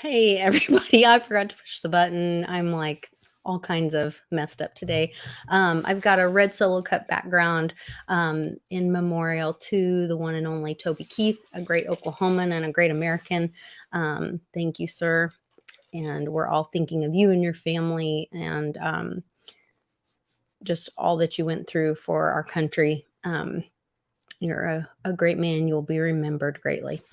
Hey, everybody. I forgot to push the button. I'm like all kinds of messed up today. I've got a red solo cup background in memorial to the one and only Toby Keith, a great Oklahoman and a great American. Thank you, sir. And we're all thinking of you and your family and just all that you went through for our country. You're a great man. You'll be remembered greatly.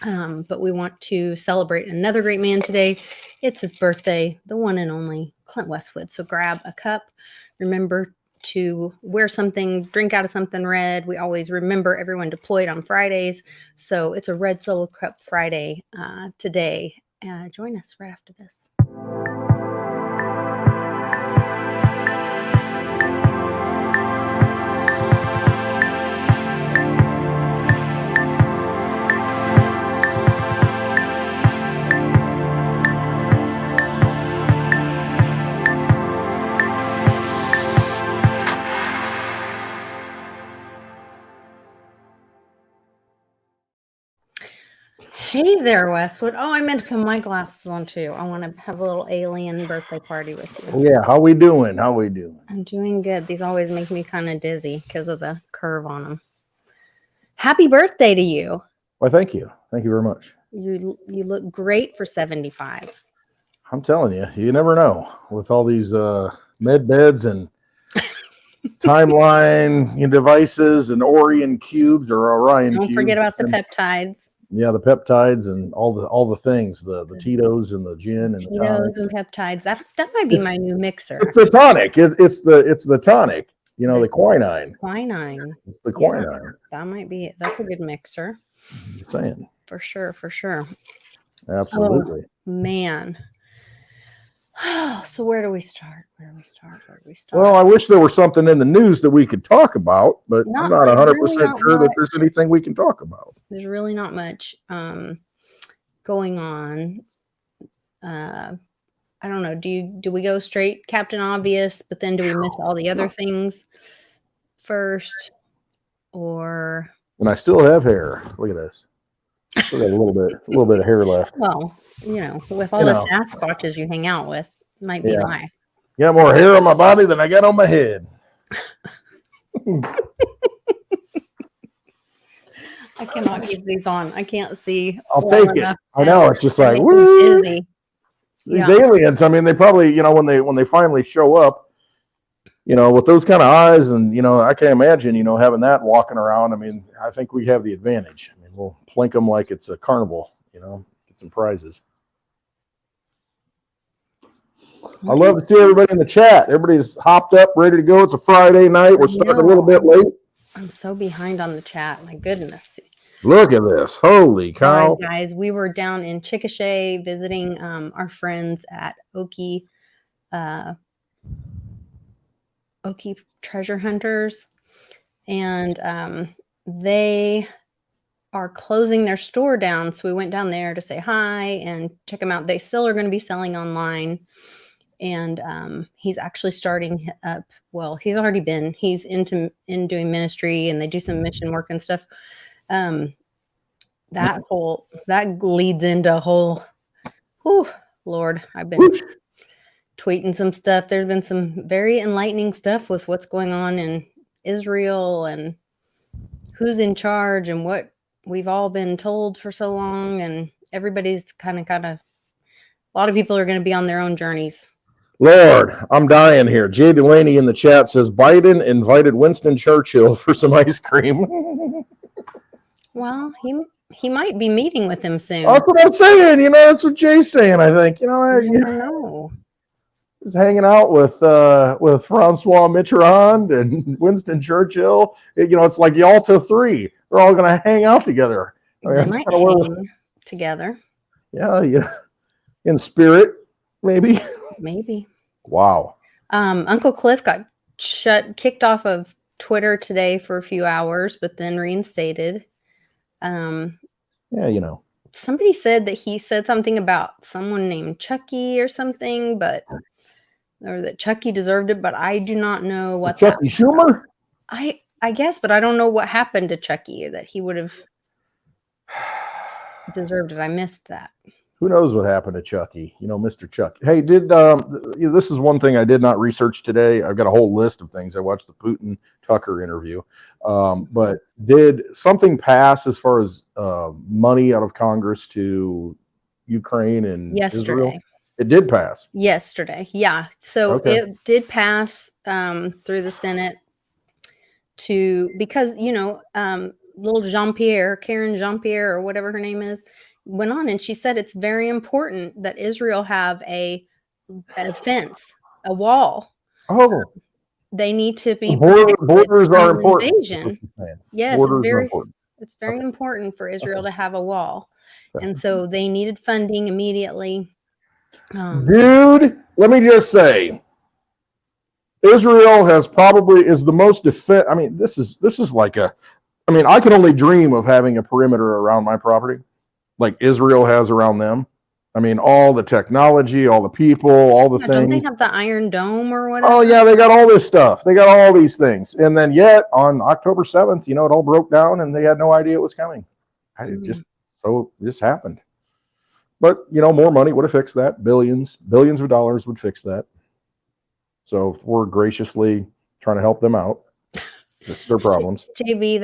But we want to celebrate another great man today. It's his birthday, the one and only Clint Westwood. So grab a cup. Remember to wear something, drink out of something red. We always remember everyone deployed on Fridays. So it's a Red Solo Cup Friday today. Join us right after this. Hey there, Westwood. Oh, I meant to put my glasses on too. I want to have a little alien birthday party with you. Yeah, how we doing? How we doing? I'm doing good. These always make me kind of dizzy because of the curve on them. Happy birthday to you. Well, thank you. Thank you very much. You look great for 75. I'm telling you, you never know with all these med beds and timeline devices and Orion cubes or Orion Don't cubes. forget about the peptides. Yeah, the peptides and all the things, the Tito's and the gin and the Tito's tonics. and peptides. That might be my new mixer. It's the tonic. It's the tonic. You know, the quinine. Quinine. It's the quinine. Yeah, that might be it. That's a good mixer. I'm saying. For sure. Absolutely. Oh, man. So where do we start? Well, I wish there was something in the news that we could talk about, but I'm not 100% sure that there's anything we can talk about. There's really not much going on. I don't know. Do we go straight Captain Obvious, but then do we miss all the other things first? Or and I still have hair. Look at this. Still got a little bit of hair left. Well, with all the Sasquatches you hang out with, might be why. Got more hair on my body than I got on my head. I cannot keep these on. I can't see. I'll take it. I know. It's just like, woo! These aliens, I mean, they probably, when they finally show up, with those kind of eyes and, I can't imagine, having that walking around. I mean, I think we have the advantage. I mean, we'll plink them like it's a carnival, get some prizes. Okay. I love to see everybody in the chat. Everybody's hopped up, ready to go. It's a Friday night. We're starting a little bit late. I'm so behind on the chat. My goodness. Look at this. Holy cow. All right, guys, we were down in Chickasha visiting our friends at Okie Treasure Hunters. And they are closing their store down. So we went down there to say hi and check them out. They still are going to be selling online. And he's actually starting up. Well, he's already been. He's in doing ministry, and they do some mission work and stuff. That leads into a whole. Whew, Lord, I've been tweeting some stuff. There's been some very enlightening stuff with what's going on in Israel and who's in charge and what we've all been told for so long. And everybody's kind of. A lot of people are going to be on their own journeys. Lord, I'm dying here. Jay Delaney in the chat says Biden invited Winston Churchill for some ice cream. Well, he might be meeting with him soon. That's what I'm saying. That's what Jay's saying. I think. I don't know. He's hanging out with Francois Mitterrand and Winston Churchill. It's like Yalta 3. They're all going to hang out together. They might hang together. Yeah. In spirit, maybe. Maybe. Wow. Uncle Cliff got kicked off of Twitter today for a few hours, but then reinstated. Yeah, Somebody said that he said something about someone named Chucky or something, or that Chucky deserved it, but I do not know what. Chucky Schumer? I guess, but I don't know what happened to Chucky that he would have deserved it. I missed that. who knows what happened to Chucky? Mr. Chuck. Hey, this is one thing I did not research today. I've got a whole list of things. I watched the Putin Tucker interview, but did something pass as far as money out of Congress to Ukraine and Israel? It did pass yesterday. Yeah, so it did pass through the Senate because little Karen Jean-Pierre, or whatever her name is, went on and she said it's very important that Israel have a fence, a wall. They need to be borders are important. Invasion. Yes, it's very important for Israel to have a wall, and so they needed funding immediately. Dude, let me just say, Israel is the most defense. I mean, this is like I can only dream of having a perimeter around my property like Israel has around them. I mean, all the technology, all the people, all the things. Don't they have the Iron Dome or whatever? Oh, yeah, they got all this stuff. They got all these things. And then yet on October 7th, it all broke down and they had no idea it was coming. It just happened. But, more money would have fixed that. Billions of dollars would fix that. So we're graciously trying to help them out. Fix their problems. JB,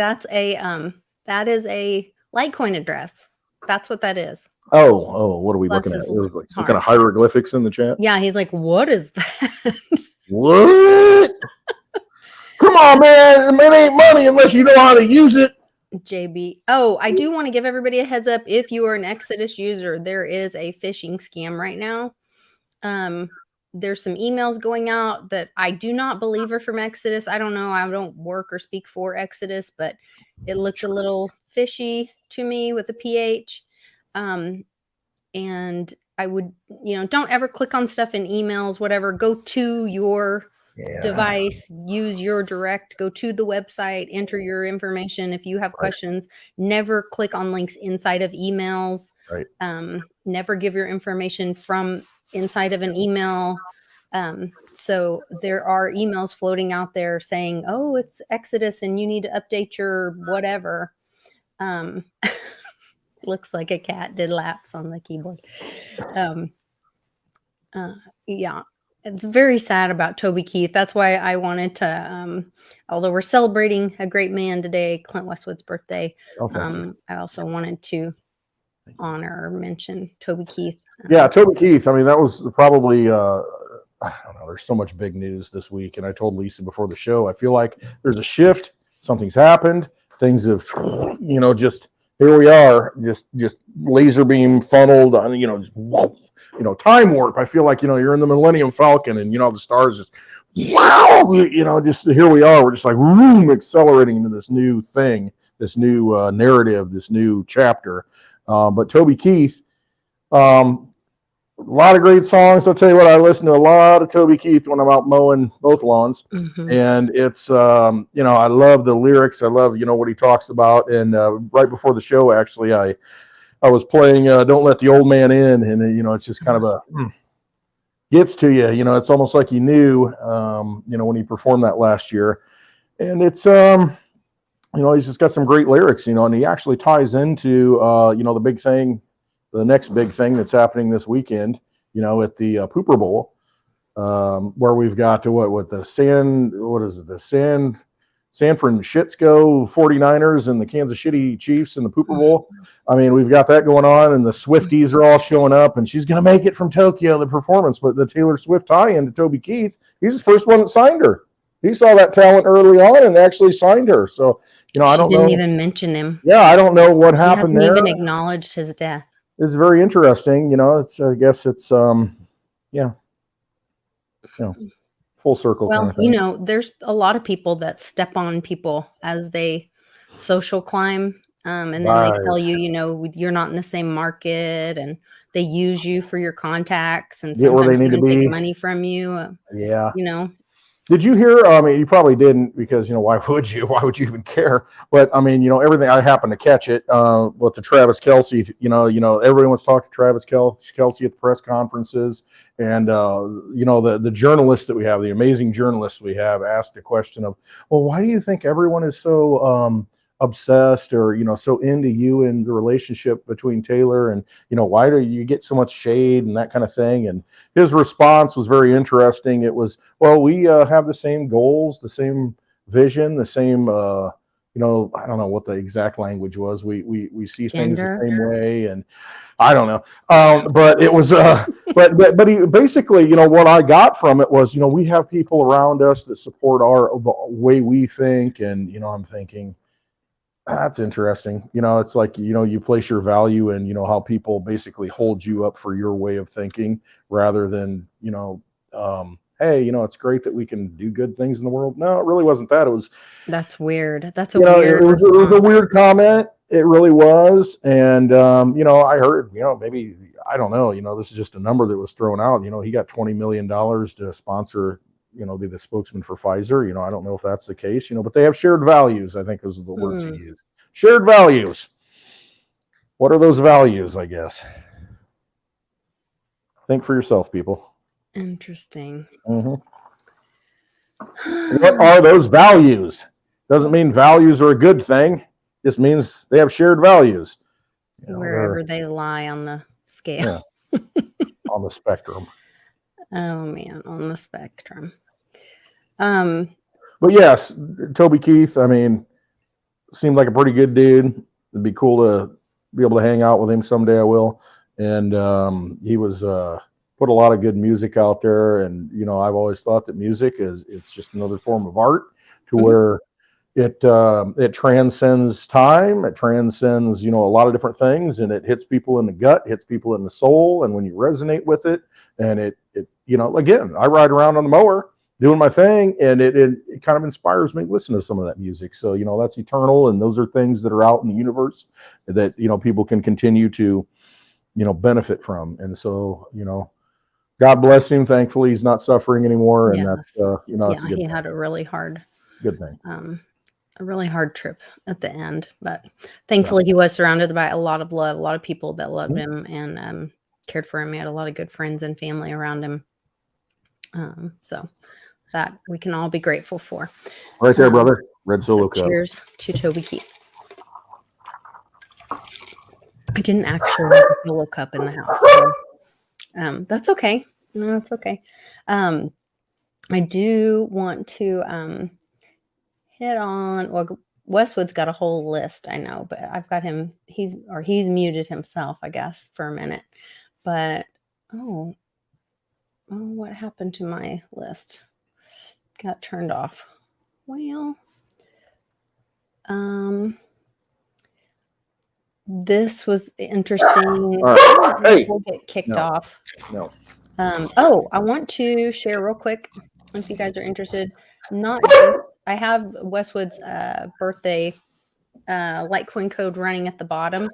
that is a Litecoin address. That's what that is. Oh, what are we looking at? There's like some kind of hieroglyphics in the chat. Yeah, he's like, what is that? What? Come on, man. It ain't money unless you know how to use it. JB. Oh, I do want to give everybody a heads up. If you are an Exodus user, there is a phishing scam right now. There's some emails going out that I do not believe are from Exodus. I don't know. I don't work or speak for Exodus, but it looked a little fishy to me with a PH. And I would, don't ever click on stuff in emails, whatever. Go to your device, use your direct, go to the website, enter your information. If you have questions, never click on links inside of emails. Right. Never give your information from inside of an email. So there are emails floating out there saying, oh, it's Exodus and you need to update your whatever. Looks like a cat did laps on the keyboard. Yeah, it's very sad about Toby Keith. That's why I wanted to, although we're celebrating a great man today, Clint Westwood's birthday, I also wanted to honor or mention Toby Keith. Yeah, Toby Keith. I mean, that was probably, I don't know, there's so much big news this week. And I told Lisa before the show, I feel like there's a shift. Something's happened. Things have, just here we are, just laser beam funneled on, just whoa, time warp. I feel like, you're in the Millennium Falcon and, the stars just, wow, just here we are. We're just like, accelerating into this new thing, this new narrative, this new chapter. But Toby Keith, a lot of great songs. I'll tell you what, I listen to a lot of Toby Keith when I'm out mowing both lawns. Mm-hmm. And it's, I love the lyrics. I love, what he talks about. And right before the show, actually, I was playing Don't Let the Old Man In. And, it's just kind of gets to you. It's almost like he knew, when he performed that last year. And it's, he's just got some great lyrics, and he actually ties into, the big thing, the next big thing that's happening this weekend, at the Pooper Bowl, where we've got the San Francisco 49ers and the Kansas City Chiefs in the Pooper Bowl. I mean, we've got that going on, and the Swifties are all showing up, and she's going to make it from Tokyo, the performance. But the Taylor Swift tie-in to Toby Keith, he's the first one that signed her. He saw that talent early on and actually signed her. So, I don't know. Didn't even mention him. Yeah, I don't know what happened there. He hasn't even acknowledged his death. It's very interesting. It's, I guess it's, full circle. Well, kind of thing. There's a lot of people that step on people as they social climb. And then they tell you, you're not in the same market, and they use you for your contacts and get where they need to be. Take money from you. Yeah. Did you hear? I mean, you probably didn't, because why would you? Why would you even care? But I mean, everything. I happened to catch it with the Travis Kelce. Everyone was talking to Travis Kelce at the press conferences, and the journalists that we have, the amazing journalists we have, asked a question of, well, why do you think everyone is so obsessed or, so into you and the relationship between Taylor and, why do you get so much shade and that kind of thing? And his response was very interesting. It was, well, we have the same goals, the same vision, the same, I don't know what the exact language was. We see things the same way, and I don't know. But it was, but he basically, what I got from it was, we have people around us that support the way we think, and I'm thinking, that's interesting. It's like, you place your value in, how people basically hold you up for your way of thinking rather than, hey, it's great that we can do good things in the world. No, it really wasn't that. It was, that's weird. That's a weird. It was a weird comment. It really was. And, I heard, maybe, I don't know, this is just a number that was thrown out. He got $20 million to sponsor, be the spokesman for Pfizer. I don't know if that's the case, but they have shared values, I think is the words he used. Shared values. What are those values, I guess? Think for yourself, people. Interesting. Mm-hmm. What are those values? Doesn't mean values are a good thing. Just means they have shared values. Wherever they lie on the scale. Yeah. On the spectrum. Oh man, on the spectrum. But yes, Toby Keith, seemed like a pretty good dude. It'd be cool to be able to hang out with him someday. I will. And he was put a lot of good music out there. And, I've always thought that music it's just another form of art to where it transcends time. It transcends, a lot of different things, and it hits people in the gut, hits people in the soul. And when you resonate with it, and it again, I ride around on the mower doing my thing, and it kind of inspires me to listen to some of that music. So, that's eternal. And those are things that are out in the universe that, people can continue to, benefit from. And so, God bless him. Thankfully, he's not suffering anymore. And that's, that's a good thing. Had a really hard, good thing. A really hard trip at the end, but thankfully he was surrounded by a lot of love, a lot of people that loved him and cared for him. He had a lot of good friends and family around him. So that we can all be grateful for. Right there, brother. Red Solo Cup. Cheers to Toby Keith. I didn't actually have a Solo Cup in the house. So, that's okay. No, that's okay. I do want to hit on, well, Westwood's got a whole list, I know, but I've got him, he's muted himself, I guess, for a minute. But oh, what happened to my list? Got turned off. Well, this was interesting. Hey. We'll get kicked off. No. I want to share real quick, if you guys are interested. I have Westwood's birthday Litecoin code running at the bottom,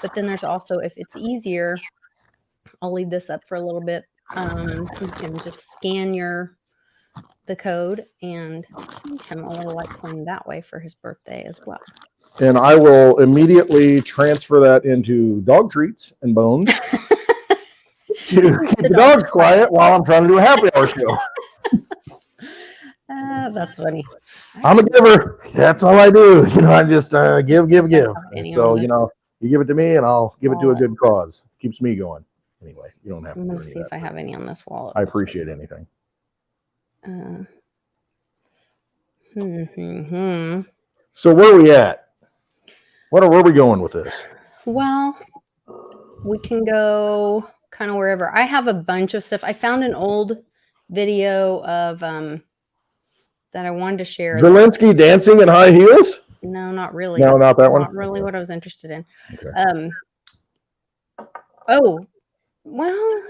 but then there's also, if it's easier, I'll leave this up for a little bit. You can just scan the code and send him a little Litecoin that way for his birthday as well. And I will immediately transfer that into dog treats and bones to keep the dogs quiet while I'm trying to do a happy hour show. That's funny. I'm a giver. That's all I do. I just give. So, you give it to me and I'll give it to a good cause. Keeps me going. Anyway, you don't have to. I'm going to see if I have any on this wallet. I appreciate anything. So where are we at? Where are we going with this? Well, we can go kind of wherever. I have a bunch of stuff. I found an old video of that I wanted to share. Zelensky dancing in high heels? No, not really. No, not that one. Not really what I was interested in. Okay. Oh, well,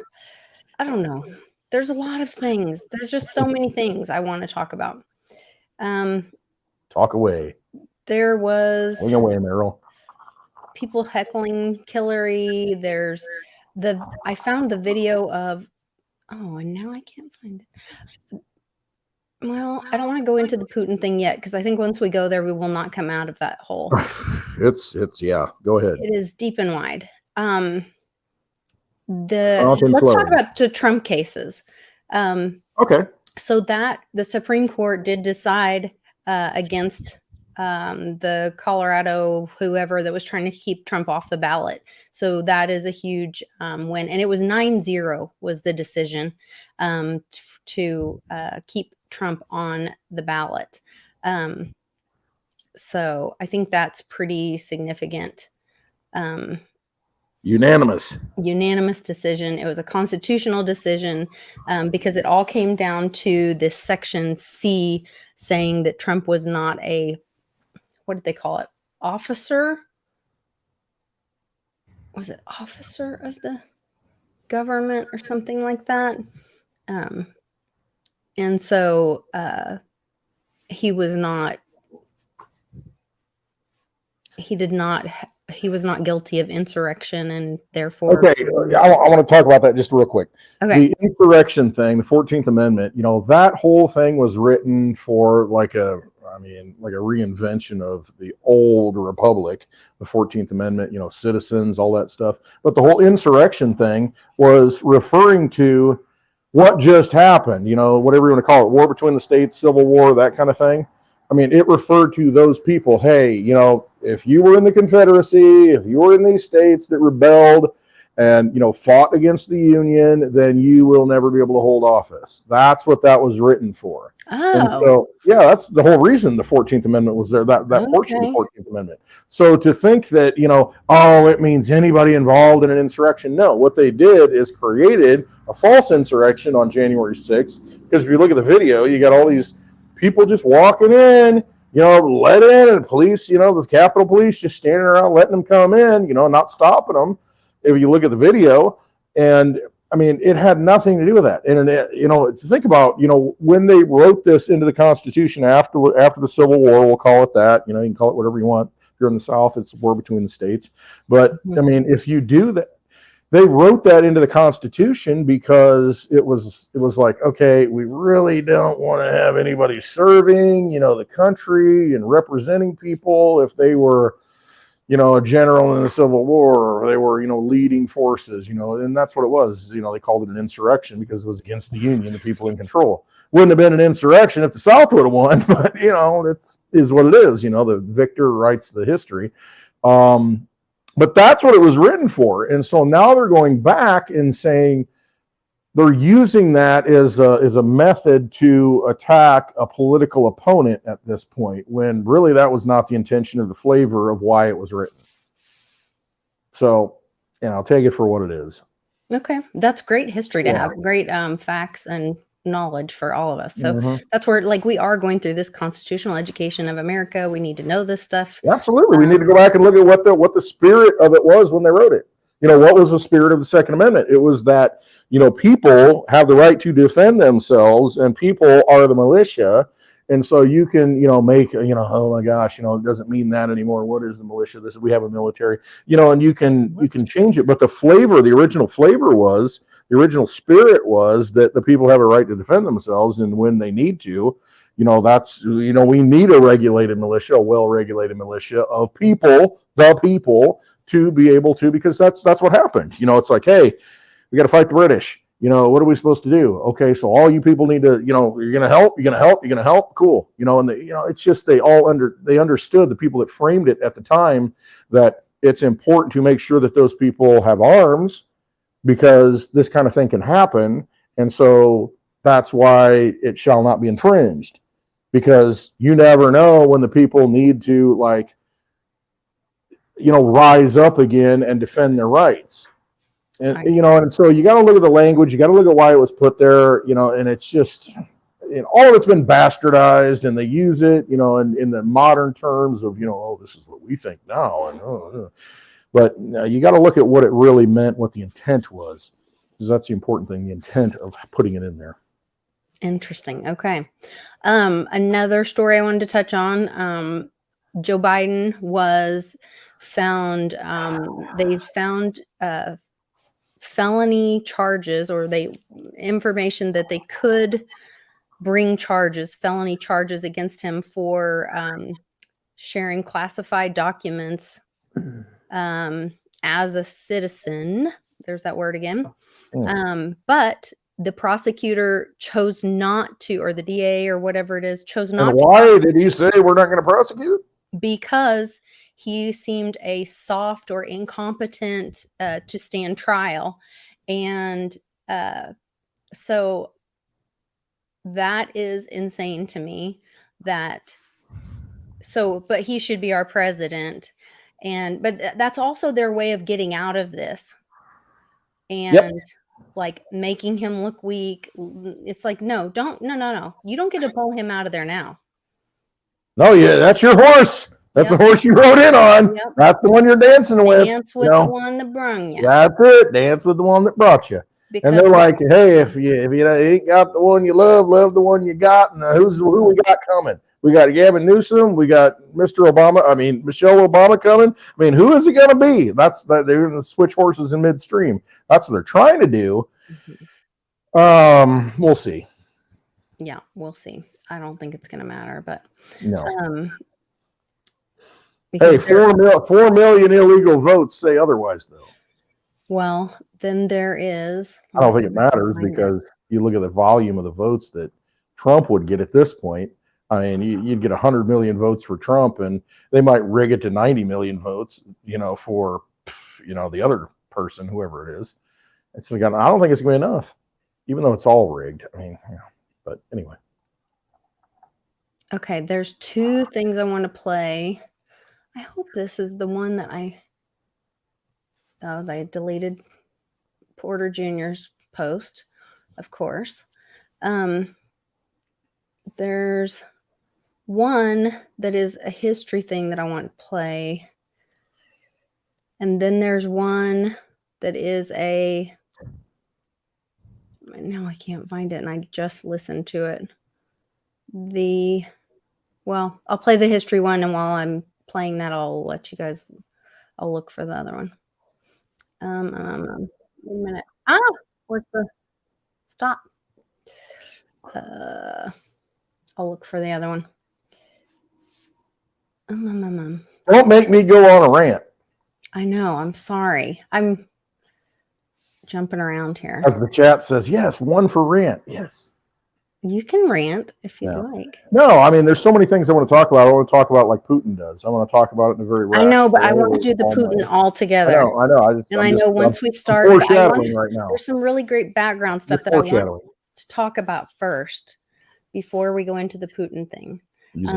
I don't know. There's a lot of things. There's just so many things I want to talk about. Talk away. There was Wing away, Meryl. People heckling Hillary. I found the video of, and now I can't find it. Well, I don't want to go into the Putin thing yet, because I think once we go there, we will not come out of that hole. It's go ahead. It is deep and wide. Let's talk about the Trump cases. Okay. So that the Supreme Court did decide against the Colorado, whoever that was trying to keep Trump off the ballot. So that is a huge win. And it was 9-0 was the decision to keep Trump on the ballot. So I think that's pretty significant. Unanimous Decision. It was a constitutional decision because it all came down to this section C saying that Trump was not a, what did they call it? Officer? Was it officer of the government or something like that? And so he was not guilty of insurrection, and therefore. Okay, I want to talk about that just real quick. Okay. The insurrection thing, the 14th Amendment, that whole thing was written for like a reinvention of the old republic, the 14th Amendment, citizens, all that stuff. But the whole insurrection thing was referring to what just happened, whatever you want to call it, war between the states, civil war, that kind of thing. I mean, it referred to those people. Hey, if you were in the Confederacy, if you were in these states that rebelled and, fought against the Union, then you will never be able to hold office. That's what that was written for. Oh. And so, yeah, that's the whole reason the 14th Amendment was there, that portion of the 14th Amendment. So to think that, it means anybody involved in an insurrection. No, what they did is created a false insurrection on January 6th. Because if you look at the video, you got all these people just walking in, let in, and police, the Capitol Police just standing around letting them come in, not stopping them. If you look at the video, and I mean, it had nothing to do with that. And to think about, when they wrote this into the Constitution after the Civil War, we'll call it that. You can call it whatever you want. If you're in the South, it's a war between the states. But I mean, if you do that, they wrote that into the Constitution because it was like, okay, we really don't want to have anybody serving, the country and representing people if they were, a general in the Civil War, or they were, leading forces, and that's what it was. They called it an insurrection because it was against the Union, the people in control. Wouldn't have been an insurrection if the South would have won, but it is what it is. The victor writes the history. But that's what it was written for. And so now they're going back and saying they're using that as a method to attack a political opponent at this point, when really that was not the intention or the flavor of why it was written. So, I'll take it for what it is. Okay. That's great history to have. Great facts and knowledge for all of us. So that's where, we are going through this constitutional education of America. We need to know this stuff. Absolutely. We need to go back and look at what the spirit of it was when they wrote it. What was the spirit of the Second Amendment? It was that, people have the right to defend themselves, and people are the militia. And so you can, make, oh my gosh, it doesn't mean that anymore. What is the militia? We have a military, and you can change it. But the original spirit was that the people have a right to defend themselves. And when they need to, that's, we need a regulated militia, a well-regulated militia of people, the people, to be able to, because that's what happened. It's like, hey, we got to fight the British. What are we supposed to do? Okay, so all you people need to, you're gonna help, you're gonna help, cool. And it's just they understood, the people that framed it at the time, that it's important to make sure that those people have arms, because this kind of thing can happen. And so that's why it shall not be infringed, because you never know when the people need to rise up again and defend their rights. And, and so you got to look at the language, you got to look at why it was put there, and it's just, all of it's been bastardized, and they use it, in the modern terms of, oh, this is what we think now. And, but you got to look at what it really meant, what the intent was, because that's the important thing, the intent of putting it in there. Interesting. Okay. Another story I wanted to touch on, Joe Biden was found, they found felony charges, or information that they could bring felony charges against him for sharing classified documents as a citizen. There's that word again. But the prosecutor chose not to, or the DA or whatever it is, chose not And to. why did he say we're not going to prosecute? Because he seemed a soft or incompetent to stand trial. And so that is insane to me that, but he should be our president. But that's also their way of getting out of this. And like making him look weak. It's like, no. You don't get to pull him out of there now. No, yeah, that's your horse. That's the horse you rode in on. Yep. That's the one you're dancing with. Dance with the one that brung you. That's it. Dance with the one that brought you. Because and they're like, hey, if you ain't got the one you love the one you got. And who we got coming? We got Gavin Newsom. We got Michelle Obama coming. I mean, who is it going to be? They're going to switch horses in midstream. That's what they're trying to do. Mm-hmm. We'll see. Yeah, we'll see. I don't think it's going to matter, but no. Hey, 4 million illegal votes say otherwise, though. Well, then there is. I don't think it matters because you look at the volume of the votes that Trump would get at this point. I mean, you'd get 100 million votes for Trump, and they might rig it to 90 million votes, for, the other person, whoever it is. I don't think it's going to be enough, even though it's all rigged. I mean, but anyway. Okay, there's 2 things I want to play. I hope this is the one that they deleted Porter Jr.'s post, of course. There's one that is a history thing that I want to play. And then there's one that is now I can't find it, and I just listened to it. I'll play the history one, and while I'm playing that, I'll let you guys, I'll look for the other one. A minute. Where's the stop? I'll look for the other one. Don't make me go on a rant. I know. I'm sorry. I'm jumping around here. As the chat says, yes, one for rant. Yes. You can rant if you'd like. No, I mean, there's so many things I want to talk about. I want to talk about like Putin does. I want to talk about it in a very rational I know, but I want to do the Putin all together. I know. I know once we start, foreshadowing right now. There's some really great background stuff that I want to talk about first before we go into the Putin thing.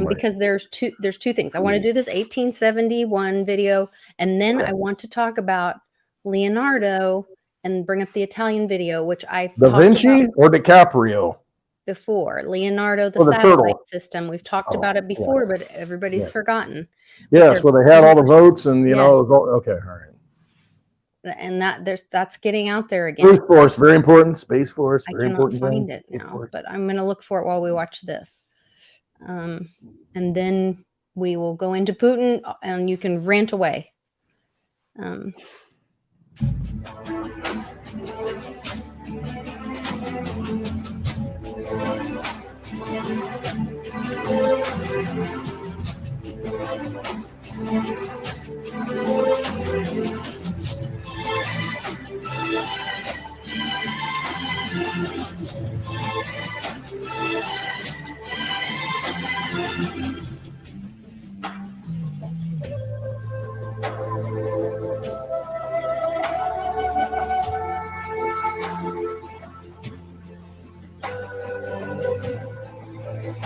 Because there's two things. I want to do this 1871 video, and then I want to talk about Leonardo and bring up the Italian video, which I've Da Vinci or DiCaprio. Before Leonardo, the satellite system. We've talked about it before, but everybody's forgotten. Yes, where they had all the votes and okay, all right. And that's getting out there again. Space Force, very important. Space Force, very important. I cannot find it now, but I'm going to look for it while we watch this. And then we will go into Putin, and you can rant away.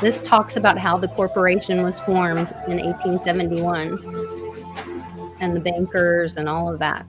This talks about how the corporation was formed in 1871 and the bankers and all of that.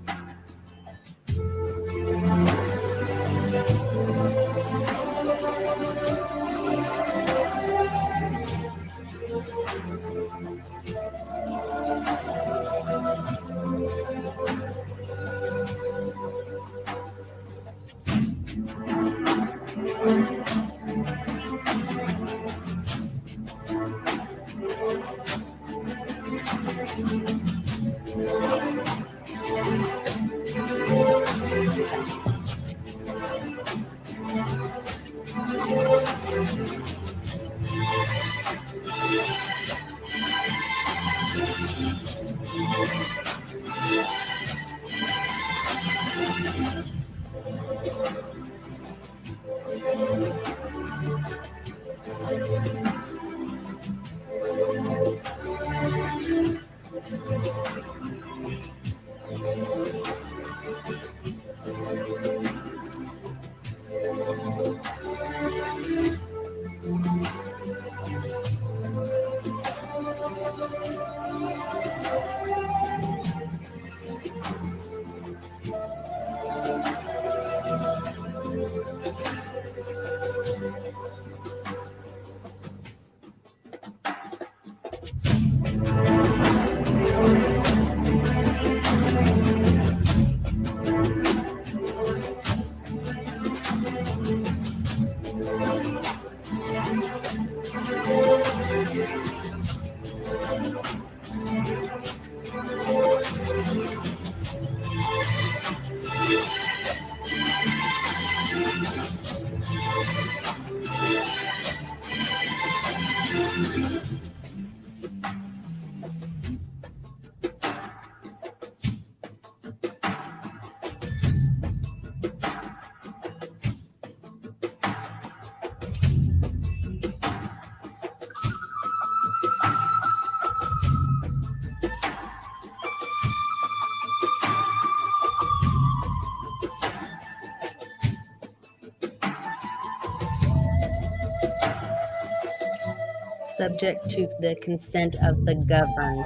subject to the consent of the governed.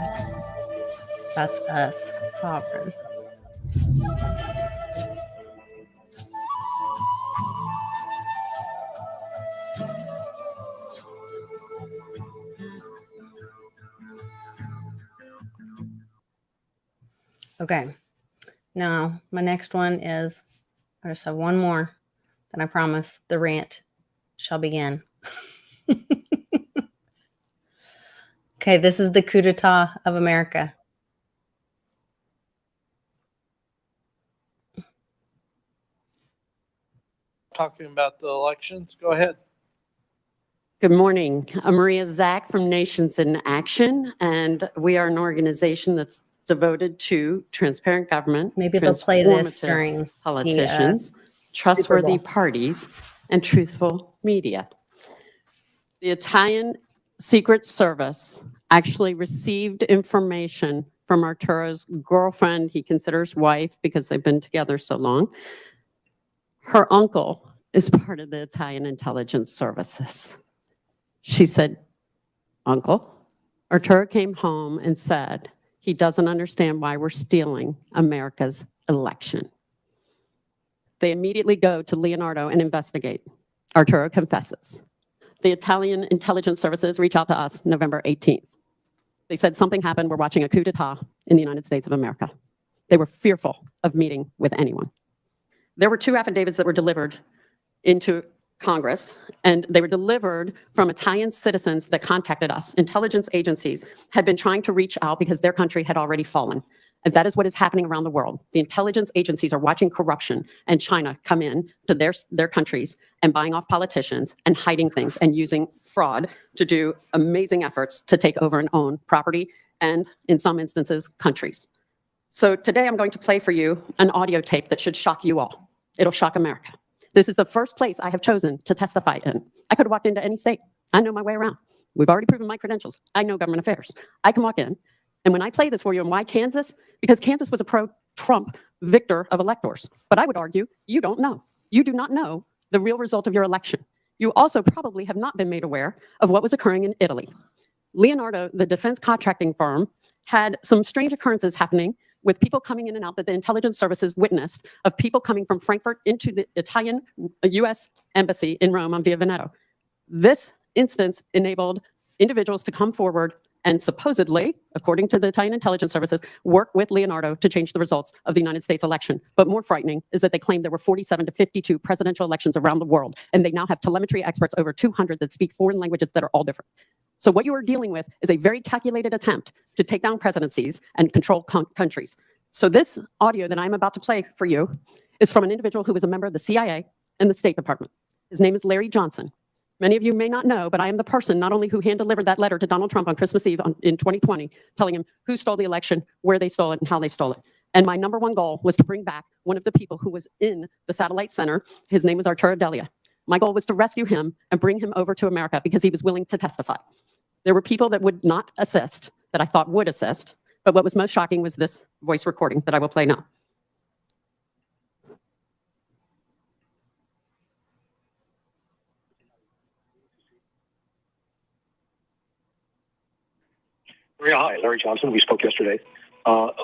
That's us, sovereign. Okay. Now, my next one is, I just have one more, then I promise the rant shall begin. Okay, this is the coup d'etat of America. Talking about the elections. Go ahead. Good morning. I'm Maria Zach from Nations in Action, and we are an organization that's devoted to transparent government, Maybe they'll play this transformative during politicians, trustworthy Bowl. parties, and truthful media. The Italian Secret Service actually received information from Arturo's girlfriend, he considers wife because they've been together so long. Her uncle is part of the Italian intelligence services. She said, Uncle, Arturo came home and said he doesn't understand why we're stealing America's election. They immediately go to Leonardo and investigate. Arturo confesses. The Italian intelligence services reach out to us November 18th. They said something happened. We're watching a coup d'etat in the United States of America. They were fearful of meeting with anyone. There were 2 affidavits that were delivered into Congress, and they were delivered from Italian citizens that contacted us. Intelligence agencies had been trying to reach out because their country had already fallen. And that is what is happening around the world. The intelligence agencies are watching corruption and China come in to their countries and buying off politicians and hiding things and using fraud to do amazing efforts to take over and own property and, in some instances, countries. So today I'm going to play for you an audio tape that should shock you all. It'll shock America. This is the first place I have chosen to testify in. I could have walked into any state. I know my way around. We've already proven my credentials. I know government affairs. I can walk in. And when I play this for you, and why Kansas? Because Kansas was a pro-Trump victor of electors. But I would argue you don't know. You do not know the real result of your election. You also probably have not been made aware of what was occurring in Italy. Leonardo, the defense contracting firm, had some strange occurrences happening with people coming in and out that the intelligence services witnessed of people coming from Frankfurt into the Italian U.S. embassy in Rome on Via Veneto. This instance enabled individuals to come forward and supposedly, according to the Italian intelligence services, work with Leonardo to change the results of the United States election. But more frightening is that they claim there were 47 to 52 presidential elections around the world, and they now have telemetry experts, over 200, that speak foreign languages that are all different. So what you are dealing with is a very calculated attempt to take down presidencies and control countries. So this audio that I'm about to play for you is from an individual who was a member of the CIA and the State Department. His name is Larry Johnson. Many of you may not know, but I am the person not only who hand-delivered that letter to Donald Trump on Christmas Eve in 2020, telling him who stole the election, where they stole it, and how they stole it. And my number one goal was to bring back one of the people who was in the satellite center. His name was Arturo Delia. My goal was to rescue him and bring him over to America because he was willing to testify. There were people that would not assist, that I thought would assist, but what was most shocking was this voice recording that I will play now. Maria, hi, Larry Johnson. We spoke yesterday.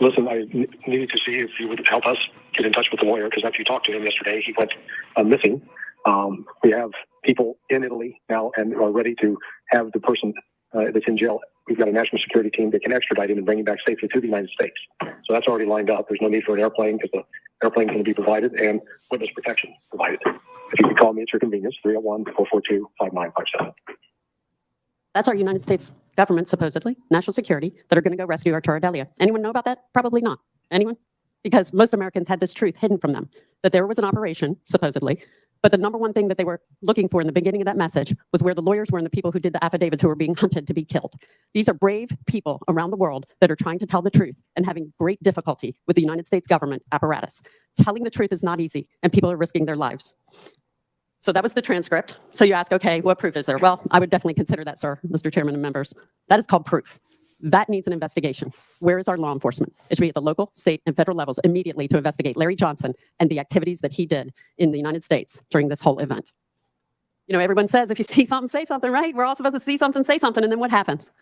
Listen, I needed to see if you would help us get in touch with the lawyer, because after you talked to him yesterday, he went missing. We have people in Italy now and are ready to have the person that's in jail. We've got a national security team that can extradite him and bring him back safely to the United States. So that's already lined up. There's no need for an airplane because the airplane is going to be provided and witness protection provided. If you could call me at your convenience, 301-442-5957. That's our United States government, supposedly, national security, that are going to go rescue Arturo Delia. Anyone know about that? Probably not. Anyone? Because most Americans had this truth hidden from them, that there was an operation, supposedly, but the number one thing that they were looking for in the beginning of that message was where the lawyers were and the people who did the affidavits who were being hunted to be killed. These are brave people around the world that are trying to tell the truth and having great difficulty with the United States government apparatus. Telling the truth is not easy, and people are risking their lives. So that was the transcript. So you ask, okay, what proof is there? Well, I would definitely consider that, sir, Mr. Chairman and members. That is called proof. That needs an investigation. Where is our law enforcement? It should be at the local, state, and federal levels immediately to investigate Larry Johnson and the activities that he did in the United States during this whole event. You know, everyone says if you see something, say something, right? We're all supposed to see something, say something, and then what happens?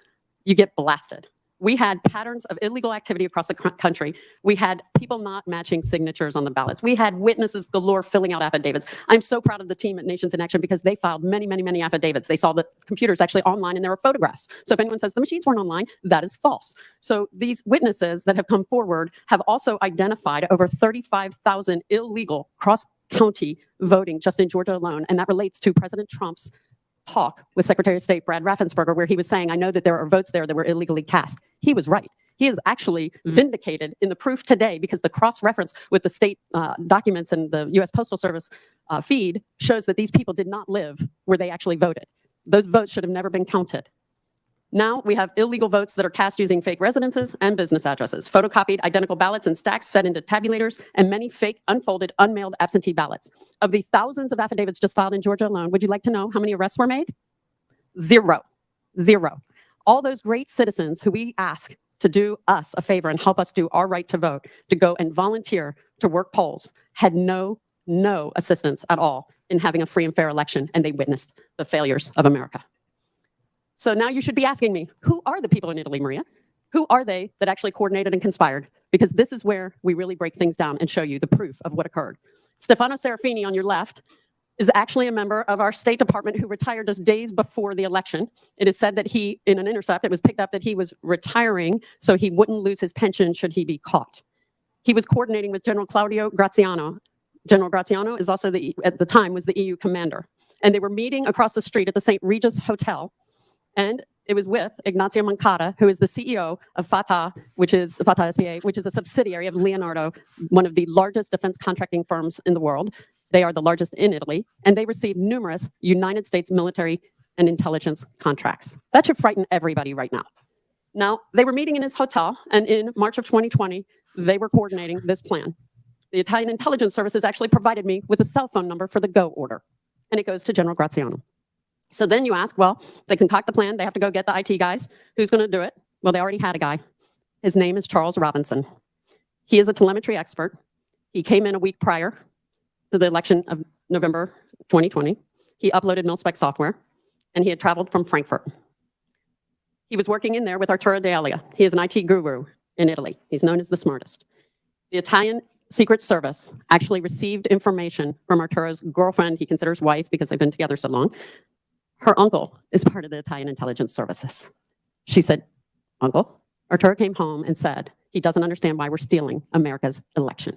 You get blasted. We had patterns of illegal activity across the country. We had people not matching signatures on the ballots. We had witnesses galore filling out affidavits. I'm so proud of the team at Nations in Action because they filed many, many, many affidavits. They saw the computers actually online and there were photographs. So if anyone says the machines weren't online, that is false. So these witnesses that have come forward have also identified over 35,000 illegal cross-county voting just in Georgia alone. And that relates to President Trump's talk with Secretary of State Brad Raffensperger, where he was saying, I know that there are votes there that were illegally cast. He was right. He is actually vindicated in the proof today because the cross-reference with the state documents and the U.S. Postal Service feed shows that these people did not live where they actually voted. Those votes should have never been counted. Now we have illegal votes that are cast using fake residences and business addresses, photocopied identical ballots and stacks fed into tabulators, and many fake, unfolded, unmailed absentee ballots. Of the thousands of affidavits just filed in Georgia alone, would you like to know how many arrests were made? Zero. Zero. All those great citizens who we ask to do us a favor and help us do our right to vote, to go and volunteer to work polls, had no assistance at all in having a free and fair election, and they witnessed the failures of America. So now you should be asking me, who are the people in Italy, Maria? Who are they that actually coordinated and conspired? Because this is where we really break things down and show you the proof of what occurred. Stefano Serafini on your left is actually a member of our State Department who retired just days before the election. It is said that he, in an intercept, it was picked up that he was retiring so he wouldn't lose his pension should he be caught. He was coordinating with General Claudio Graziano. General Graziano is also, at the time, was the EU commander. And they were meeting across the street at the St. Regis Hotel. And it was with Ignazio Moncada, who is the CEO of Fatah, which is Fatah SPA, which is a subsidiary of Leonardo, one of the largest defense contracting firms in the world. They are the largest in Italy, and they received numerous United States military and intelligence contracts. That should frighten everybody right now. Now, they were meeting in his hotel, and in March of 2020, they were coordinating this plan. The Italian intelligence services actually provided me with a cell phone number for the go order, and it goes to General Graziano. So then you ask, well, they concoct the plan. They have to go get the IT guys. Who's going to do it? Well, they already had a guy. His name is Charles Robinson. He is a telemetry expert. He came in a week prior to the election of November 2020. He uploaded mil-spec software, and he had traveled from Frankfurt. He was working in there with Arturo D'Elia. He is an IT guru in Italy. He's known as the smartest. The Italian Secret Service actually received information from Arturo's girlfriend, he considers wife because they've been together so long. Her uncle is part of the Italian intelligence services. She said, Uncle, Arturo came home and said he doesn't understand why we're stealing America's election.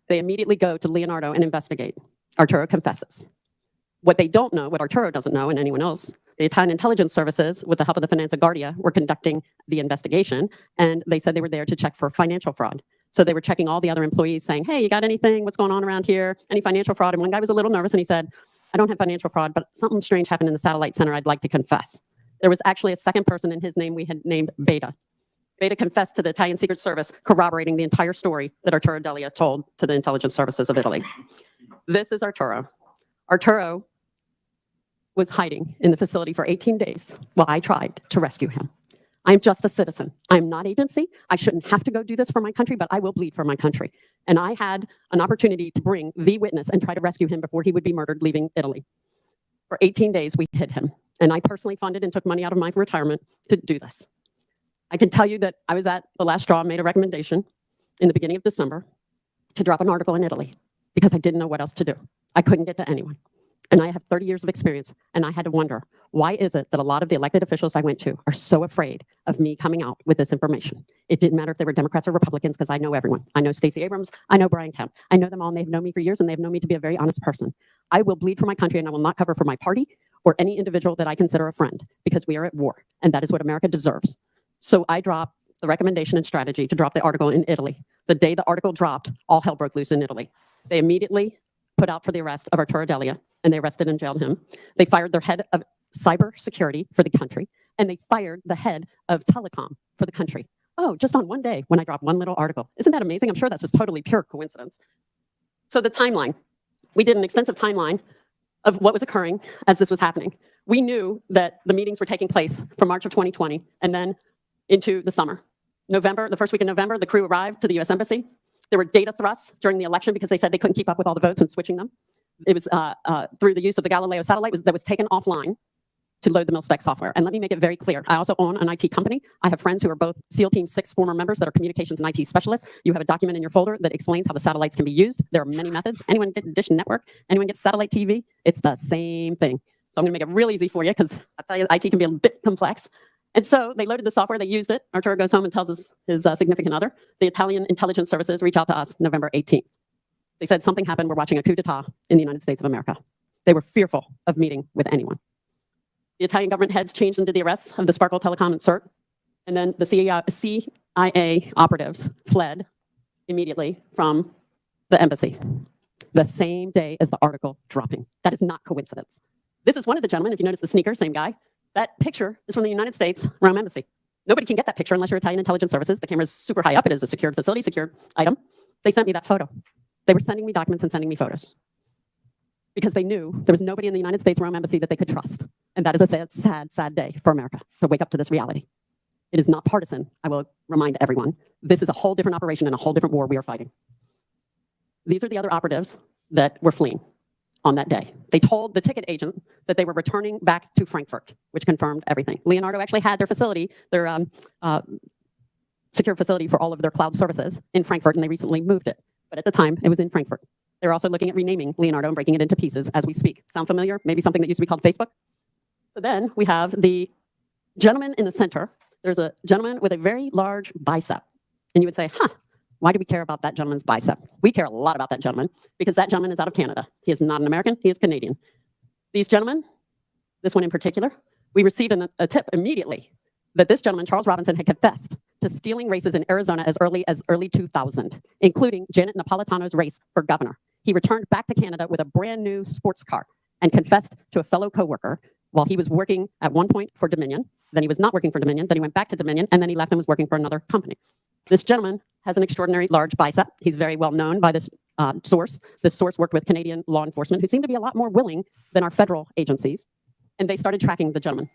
They immediately go to Leonardo and investigate. Arturo confesses. What they don't know, what Arturo doesn't know, and anyone else, the Italian intelligence services, with the help of the Finanza Guardia, were conducting the investigation, and they said they were there to check for financial fraud. So they were checking all the other employees saying, hey, you got anything? What's going on around here? Any financial fraud? And one guy was a little nervous and he said, I don't have financial fraud, but something strange happened in the satellite center I'd like to confess. There was actually a second person in his name we had named Beta. Beta confessed to the Italian Secret Service, corroborating the entire story that Arturo D'Elia told to the intelligence services of Italy. This is Arturo. Arturo was hiding in the facility for 18 days while I tried to rescue him. I'm just a citizen. I'm not agency. I shouldn't have to go do this for my country, but I will bleed for my country. And I had an opportunity to bring the witness and try to rescue him before he would be murdered leaving Italy. For 18 days, we hid him. And I personally funded and took money out of my retirement to do this. I can tell you that I was at the last straw, made a recommendation in the beginning of December to drop an article in Italy because I didn't know what else to do. I couldn't get to anyone. And I have 30 years of experience, and I had to wonder, why is it that a lot of the elected officials I went to are so afraid of me coming out with this information? It didn't matter if they were Democrats or Republicans, because I know everyone. I know Stacey Abrams. I know Brian Kemp. I know them all, and they've known me for years, and they've known me to be a very honest person. I will bleed for my country, and I will not cover for my party or any individual that I consider a friend, because we are at war, and that is what America deserves. So I dropped the recommendation and strategy to drop the article in Italy. The day the article dropped, all hell broke loose in Italy. They immediately put out for the arrest of Arturo D'Elia, and they arrested and jailed him. They fired their head of cyber security for the country, and they fired the head of telecom for the country. Oh, just on one day when I dropped one little article. Isn't that amazing? I'm sure that's just totally pure coincidence. So the timeline. We did an extensive timeline of what was occurring as this was happening. We knew that the meetings were taking place from March of 2020 and then into the summer. November, the first week in November, the crew arrived to the US Embassy. There were data thrusts during the election because they said they couldn't keep up with all the votes and switching them. It was through the use of the Galileo satellite that was taken offline to load the MilSpec software. And let me make it very clear. I also own an IT company. I have friends who are both SEAL Team 6 former members that are communications and IT specialists. You have a document in your folder that explains how the satellites can be used. There are many methods. Anyone get Dish Network? Anyone get satellite TV? It's the same thing. So I'm going to make it real easy for you because I tell you, IT can be a bit complex. And so they loaded the software, they used it. Arturo goes home and tells his significant other. The Italian intelligence services reach out to us November 18th. They said something happened. We're watching a coup d'etat in the United States of America. They were fearful of meeting with anyone. The Italian government heads changed into the arrests of the Sparkle Telecom and CERT. And then the CIA operatives fled immediately from the embassy the same day as the article dropping. That is not coincidence. This is one of the gentlemen, if you notice the sneaker, same guy. That picture is from the United States Rome Embassy. Nobody can get that picture unless you're Italian intelligence services. The camera is super high up. It is a secured facility, secured item. They sent me that photo. They were sending me documents and sending me photos because they knew there was nobody in the United States Rome Embassy that they could trust. And that is a sad, sad, sad day for America to wake up to this reality. It is not partisan, I will remind everyone. This is a whole different operation and a whole different war we are fighting. These are the other operatives that were fleeing on that day. They told the ticket agent that they were returning back to Frankfurt, which confirmed everything. Leonardo actually had their facility, their secure facility for all of their cloud services in Frankfurt, and they recently moved it. But at the time, it was in Frankfurt. They're also looking at renaming Leonardo and breaking it into pieces as we speak. Sound familiar? Maybe something that used to be called Facebook? So then we have the gentleman in the center. There's a gentleman with a very large bicep. And you would say, why do we care about that gentleman's bicep? We care a lot about that gentleman because that gentleman is out of Canada. He is not an American, he is Canadian. These gentlemen, this one in particular, we received a tip immediately that this gentleman, Charles Robinson, had confessed to stealing races in Arizona as early 2000, including Janet Napolitano's race for governor. He returned back to Canada with a brand new sports car and confessed to a fellow coworker while he was working at one point for Dominion. Then he was not working for Dominion. Then he went back to Dominion, and then he left and was working for another company. This gentleman has an extraordinary large bicep. He's very well known by this source. This source worked with Canadian law enforcement, who seem to be a lot more willing than our federal agencies, and they started tracking the gentleman.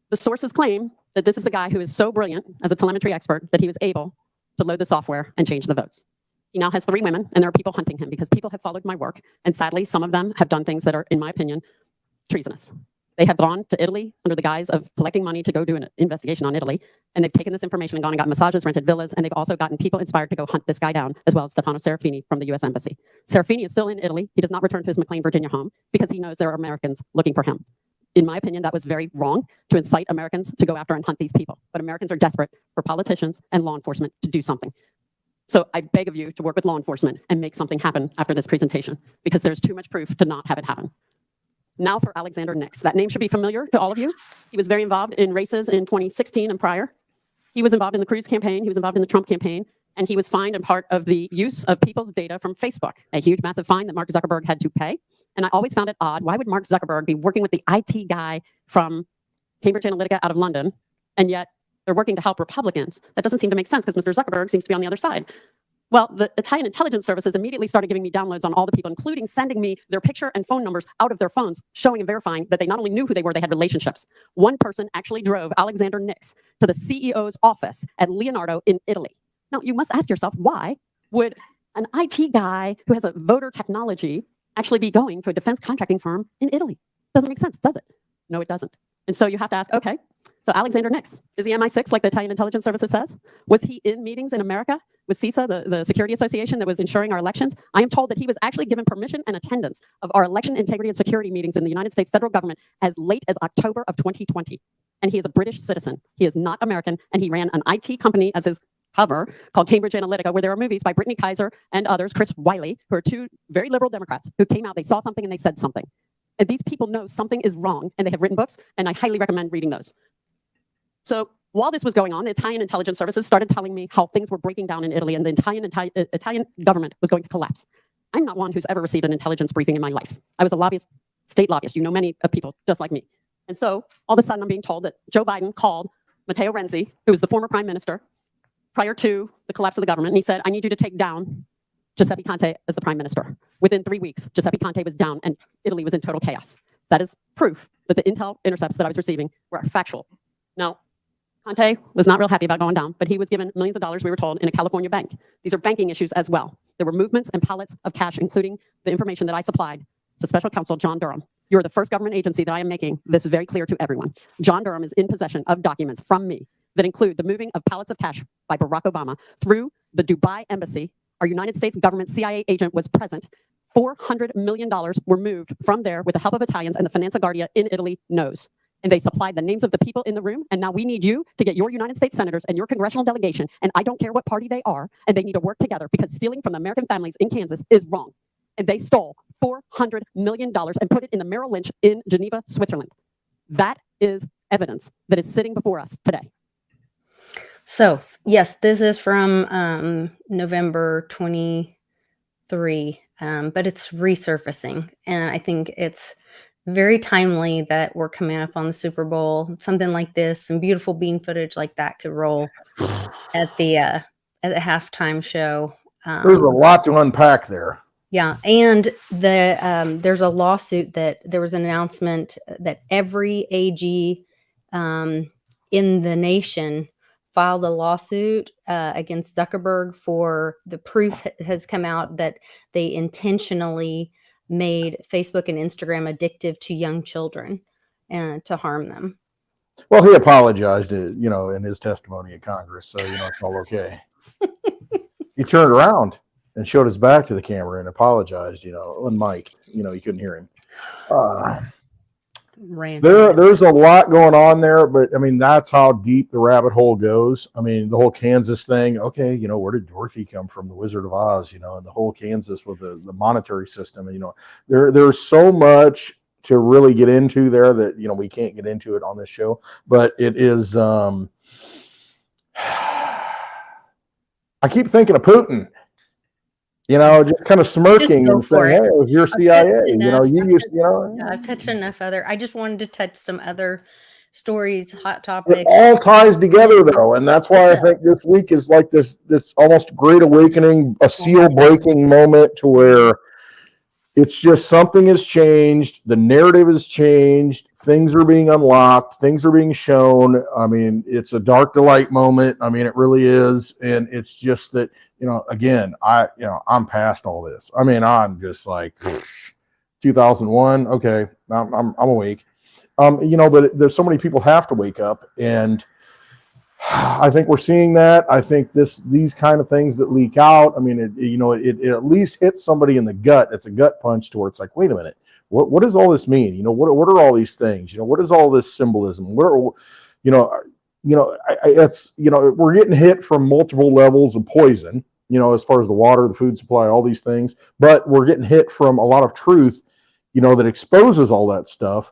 The sources claim that this is the guy who is so brilliant as a telemetry expert that he was able to load the software and change the votes. He now has 3 women, and there are people hunting him because people have followed my work, and sadly, some of them have done things that are, in my opinion, treasonous. They have gone to Italy under the guise of collecting money to go do an investigation on Italy, and they've taken this information and gone and got massages, rented villas, and they've also gotten people inspired to go hunt this guy down, as well as Stefano Serafini from the U.S. Embassy. Serafini is still in Italy. He does not return to his McLean, Virginia home because he knows there are Americans looking for him. In my opinion, that was very wrong to incite Americans to go after and hunt these people. But Americans are desperate for politicians and law enforcement to do something. So I beg of you to work with law enforcement and make something happen after this presentation because there's too much proof to not have it happen. Now for Alexander Nix. That name should be familiar to all of you. He was very involved in races in 2016 and prior. He was involved in the Cruz campaign. He was involved in the Trump campaign. And he was fined and part of the use of people's data from Facebook, a huge, massive fine that Mark Zuckerberg had to pay. And I always found it odd. Why would Mark Zuckerberg be working with the IT guy from Cambridge Analytica out of London, and yet they're working to help Republicans? That doesn't seem to make sense because Mr. Zuckerberg seems to be on the other side. Well, the Italian intelligence services immediately started giving me downloads on all the people, including sending me their picture and phone numbers out of their phones, showing and verifying that they not only knew who they were, they had relationships. One person actually drove Alexander Nix to the CEO's office at Leonardo in Italy. Now, you must ask yourself, why would an IT guy who has a voter technology actually be going to a defense contracting firm in Italy? Doesn't make sense, does it? No, it doesn't. And so you have to ask, okay, so Alexander Nix, is he MI6 like the Italian intelligence services says? Was he in meetings in America with CISA, the security association that was ensuring our elections? I am told that he was actually given permission and attendance of our election integrity and security meetings in the United States federal government as late as October of 2020. And he is a British citizen. He is not American, and he ran an IT company as his cover called Cambridge Analytica, where there are movies by Brittany Kaiser and others, Chris Wiley, who are 2 very liberal Democrats who came out, they saw something and they said something. And these people know something is wrong, and they have written books, and I highly recommend reading those. So while this was going on, the Italian intelligence services started telling me how things were breaking down in Italy, and the Italian government was going to collapse. I'm not one who's ever received an intelligence briefing in my life. I was a lobbyist, state lobbyist. You know many of people just like me. And so all of a sudden I'm being told that Joe Biden called Matteo Renzi, who was the former prime minister, prior to the collapse of the government, and he said, I need you to take down Giuseppe Conte as the prime minister. Within 3 weeks, Giuseppe Conte was down and Italy was in total chaos. That is proof that the intel intercepts that I was receiving were factual. Now, Conte was not real happy about going down, but he was given millions of dollars, we were told, in a California bank. These are banking issues as well. There were movements and pallets of cash, including the information that I supplied to Special Counsel John Durham. You're the first government agency that I am making this very clear to everyone. John Durham is in possession of documents from me that include the moving of pallets of cash by Barack Obama through the Dubai embassy. Our United States government CIA agent was present. $400 million were moved from there with the help of Italians, and the Finanza Guardia in Italy knows. And they supplied the names of the people in the room. And now we need you to get your United States senators and your congressional delegation, and I don't care what party they are, and they need to work together, because stealing from the American families in Kansas is wrong. And they stole $400 million and put it in the Merrill Lynch in Geneva, Switzerland. That is evidence that is sitting before us today. So, yes, this is from November 23, but it's resurfacing. And I think it's very timely that we're coming up on the Super Bowl. Something like this, some beautiful bean footage like that could roll at the halftime show. There's a lot to unpack there. Yeah, and there's a lawsuit that there was an announcement that every AG in the nation filed a lawsuit against Zuckerberg for the proof has come out that they intentionally made Facebook and Instagram addictive to young children and to harm them. Well, he apologized, in his testimony in Congress, so it's all okay. He turned around and showed his back to the camera and apologized, on mic. You couldn't hear him. There's a lot going on there, but I mean, that's how deep the rabbit hole goes. I mean, the whole Kansas thing. Okay, where did Dorothy come from? The Wizard of Oz, and the whole Kansas with the monetary system. And there's so much to really get into there that we can't get into it on this show. But it is. I keep thinking of Putin. Just kind of smirking and saying, "Hey, it was your CIA." I've touched enough other. I just wanted to touch some other stories, hot topics. It all ties together, though, and that's why I think this week is like this almost great awakening, a seal breaking moment, to where it's just something has changed, the narrative has changed, things are being unlocked, things are being shown. I mean, it's a dark delight moment. I mean, it really is, and it's just that. Again, I'm past all this. I mean, I'm just like 2001. Okay, I'm awake. But there's so many people have to wake up, and I think we're seeing that. I think these kind of things that leak out. I mean, it at least hits somebody in the gut. It's a gut punch to where it's like, wait a minute, what does all this mean? What are all these things? What is all this symbolism? It's we're getting hit from multiple levels of poison, as far as the water, the food supply, all these things, but we're getting hit from a lot of truth, that exposes all that stuff.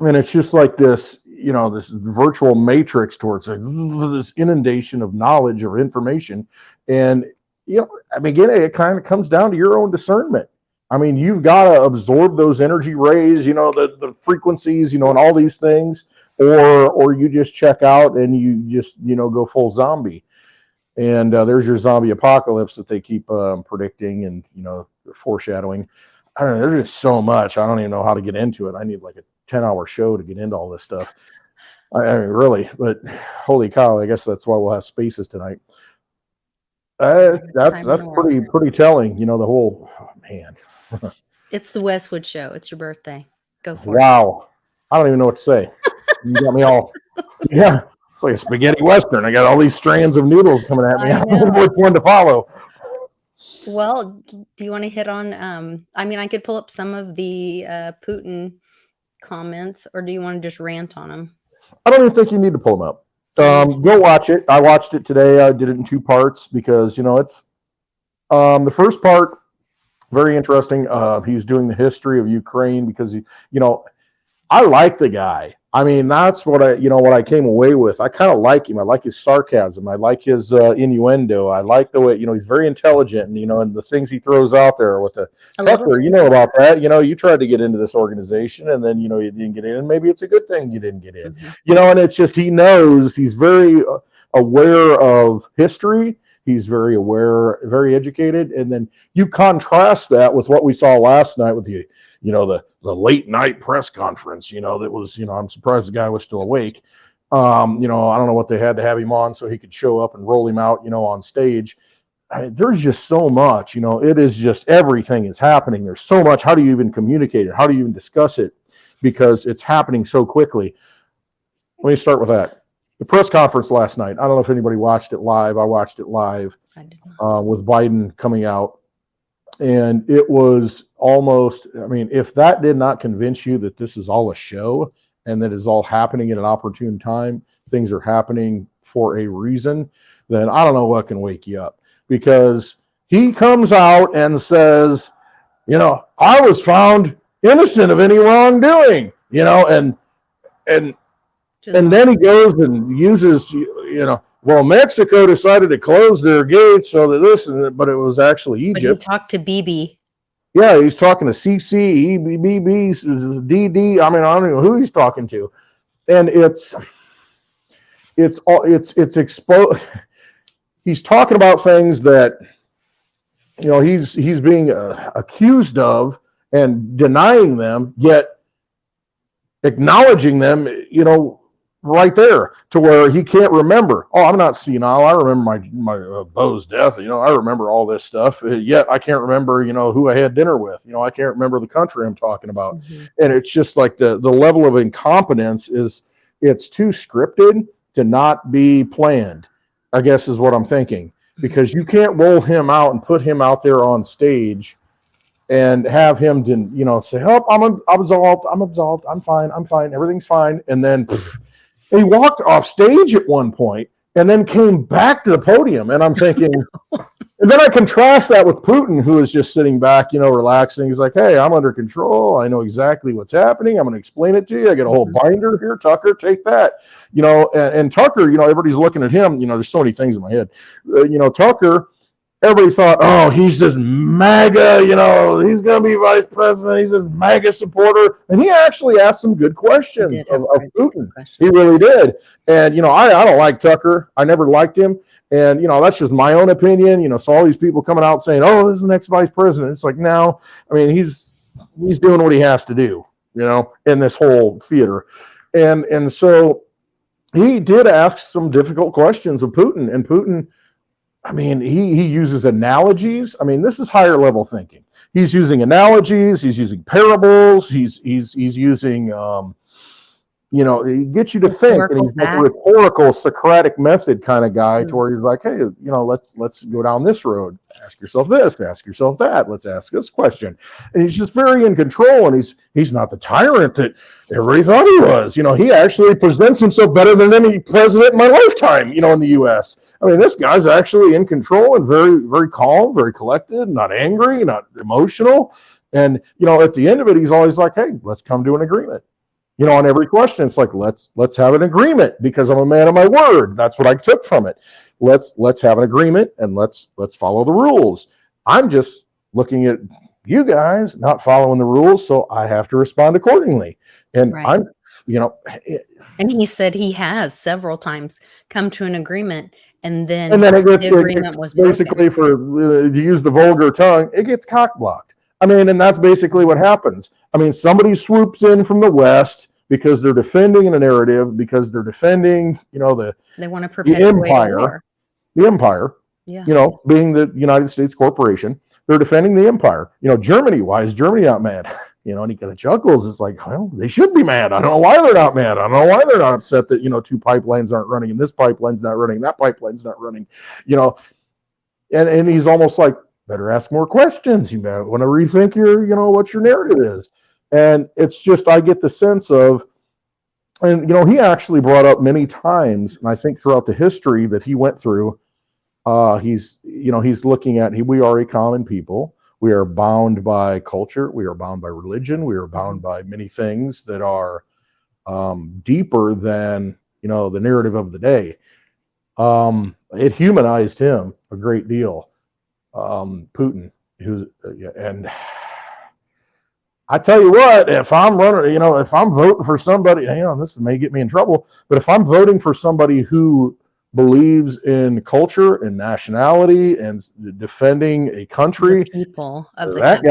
And it's just like this, this virtual matrix towards this inundation of knowledge or information. And, again, it kind of comes down to your own discernment. I mean, you've got to absorb those energy rays, the frequencies, and all these things, or you just check out and you just, go full zombie. And there's your zombie apocalypse that they keep predicting and, foreshadowing. I don't know. There's just so much. I don't even know how to get into it. I need like a 10-hour show to get into all this stuff. I mean, really, but holy cow, I guess that's why we'll have spaces tonight. That's pretty telling, the whole, man. It's the Westwood Show. It's your birthday. Go for it. Wow. I don't even know what to say. You got me all, yeah. It's like a spaghetti Western. I got all these strands of noodles coming at me. I don't know which one to follow. Well, do you want to hit on, I mean, I could pull up some of the Putin comments, or do you want to just rant on them? I don't even think you need to pull them up. Go watch it. I watched it today. I did it in 2 parts because, it's the first part, very interesting. He's doing the history of Ukraine because, I like the guy. I mean, that's what I came away with. I kind of like him. I like his sarcasm. I like his innuendo. I like the way, he's very intelligent, and the things he throws out there with the Tucker, about that. You tried to get into this organization and then, you didn't get in. And maybe it's a good thing you didn't get in, and it's just, he knows, he's very aware of history. He's very aware, very educated. And then you contrast that with what we saw last night with the late night press conference, that was, I'm surprised the guy was still awake. You know, I don't know what they had to have him on so he could show up and roll him out, you know, on stage. There's just so much, you know, it is just everything is happening. There's so much. How do you even communicate it? How do you even discuss it? Because it's happening so quickly. Let me start with that. The press conference last night. I don't know if anybody watched it live. I watched it live with Biden coming out. And it was almost, I mean, if that did not convince you that this is all a show and that is all happening at an opportune time, things are happening for a reason, then I don't know what can wake you up. Because he comes out and says, you know, I was found innocent of any wrongdoing, you know, and then he goes and uses, you know, well, Mexico decided to close their gates so that this, but it was actually Egypt. But he talked to Bibi. Yeah, he's talking to CC, EBB, DD. I mean, I don't know who he's talking to, and it's exposed. He's talking about things that, you know, he's being accused of and denying them, yet acknowledging them, you know, right there to where he can't remember. Oh, I'm not senile. I remember my beau's death. You know, I remember all this stuff. Yet I can't remember, you know, who I had dinner with. You know, I can't remember the country I'm talking about. Mm-hmm. And it's just like the level of incompetence it's too scripted to not be planned, I guess is what I'm thinking. Because you can't roll him out and put him out there on stage and have him, you know, say, "Oh, I'm absolved, I'm fine, everything's fine," and then he walked off stage at one point and then came back to the podium. And I'm thinking, and then I contrast that with Putin, who is just sitting back, you know, relaxing. He's like, "Hey, I'm under control. I know exactly what's happening. I'm going to explain it to you. I got a whole binder here. Tucker, take that." You know, and Tucker, you know, everybody's looking at him. You know, there's so many things in my head. You know, Tucker, everybody thought, oh, he's this MAGA, you know, he's going to be vice president. He's this MAGA supporter. And he actually asked some good questions of Putin. He really did. And, you know, I don't like Tucker. I never liked him. And, you know, that's just my own opinion. You know, so all these people coming out saying, oh, this is the next vice president. It's like, no, I mean, he's doing what he has to do, you know, in this whole theater. And so he did ask some difficult questions of Putin. And Putin, I mean, he uses analogies. I mean, this is higher level thinking. He's using analogies. He's using parables. He's using, you know, he gets you to think. And he's like a rhetorical Socratic method kind of guy, to where he's like, hey, you know, let's go down this road. Ask yourself this. Ask yourself that. Let's ask this question. And he's just very in control. And he's not the tyrant that everybody thought he was. You know, he actually presents himself better than any president in my lifetime, you know, in the U.S. I mean, this guy's actually in control and very, very calm, very collected, not angry, not emotional. And, you know, at the end of it, he's always like, hey, let's come to an agreement. You know, on every question, it's like, let's have an agreement because I'm a man of my word. That's what I took from it. Let's have an agreement and let's follow the rules. I'm just looking at you guys not following the rules, so I have to respond accordingly. And right. You know. And he said he has several times come to an agreement. And then it gets basically, to use the vulgar tongue, it gets cock blocked. I mean, and that's basically what happens. I mean, somebody swoops in from the West because they're defending a narrative, because they're defending, you know, they want to perpetuate the empire, yeah. You know, being the United States corporation, they're defending the empire. You know, Germany, why is Germany not mad? You know, and he kind of chuckles. It's like, well, they should be mad. I don't know why they're not mad. I don't know why they're not upset that, you know, 2 pipelines aren't running and this pipeline's not running, that pipeline's not running, you know. And he's almost like, better ask more questions. You might want to rethink you know, what your narrative is. And it's just, I get the sense of, and, you know, he actually brought up many times, and I think throughout the history that he went through, he's looking at, we are a common people. We are bound by culture. We are bound by religion. We are bound by many things that are deeper than, you know, the narrative of the day. It humanized him a great deal. Putin, and I tell you what, if I'm running, you know, if I'm voting for somebody, hang on, this may get me in trouble, but if I'm voting for somebody who believes in culture and nationality and defending a country, the people of that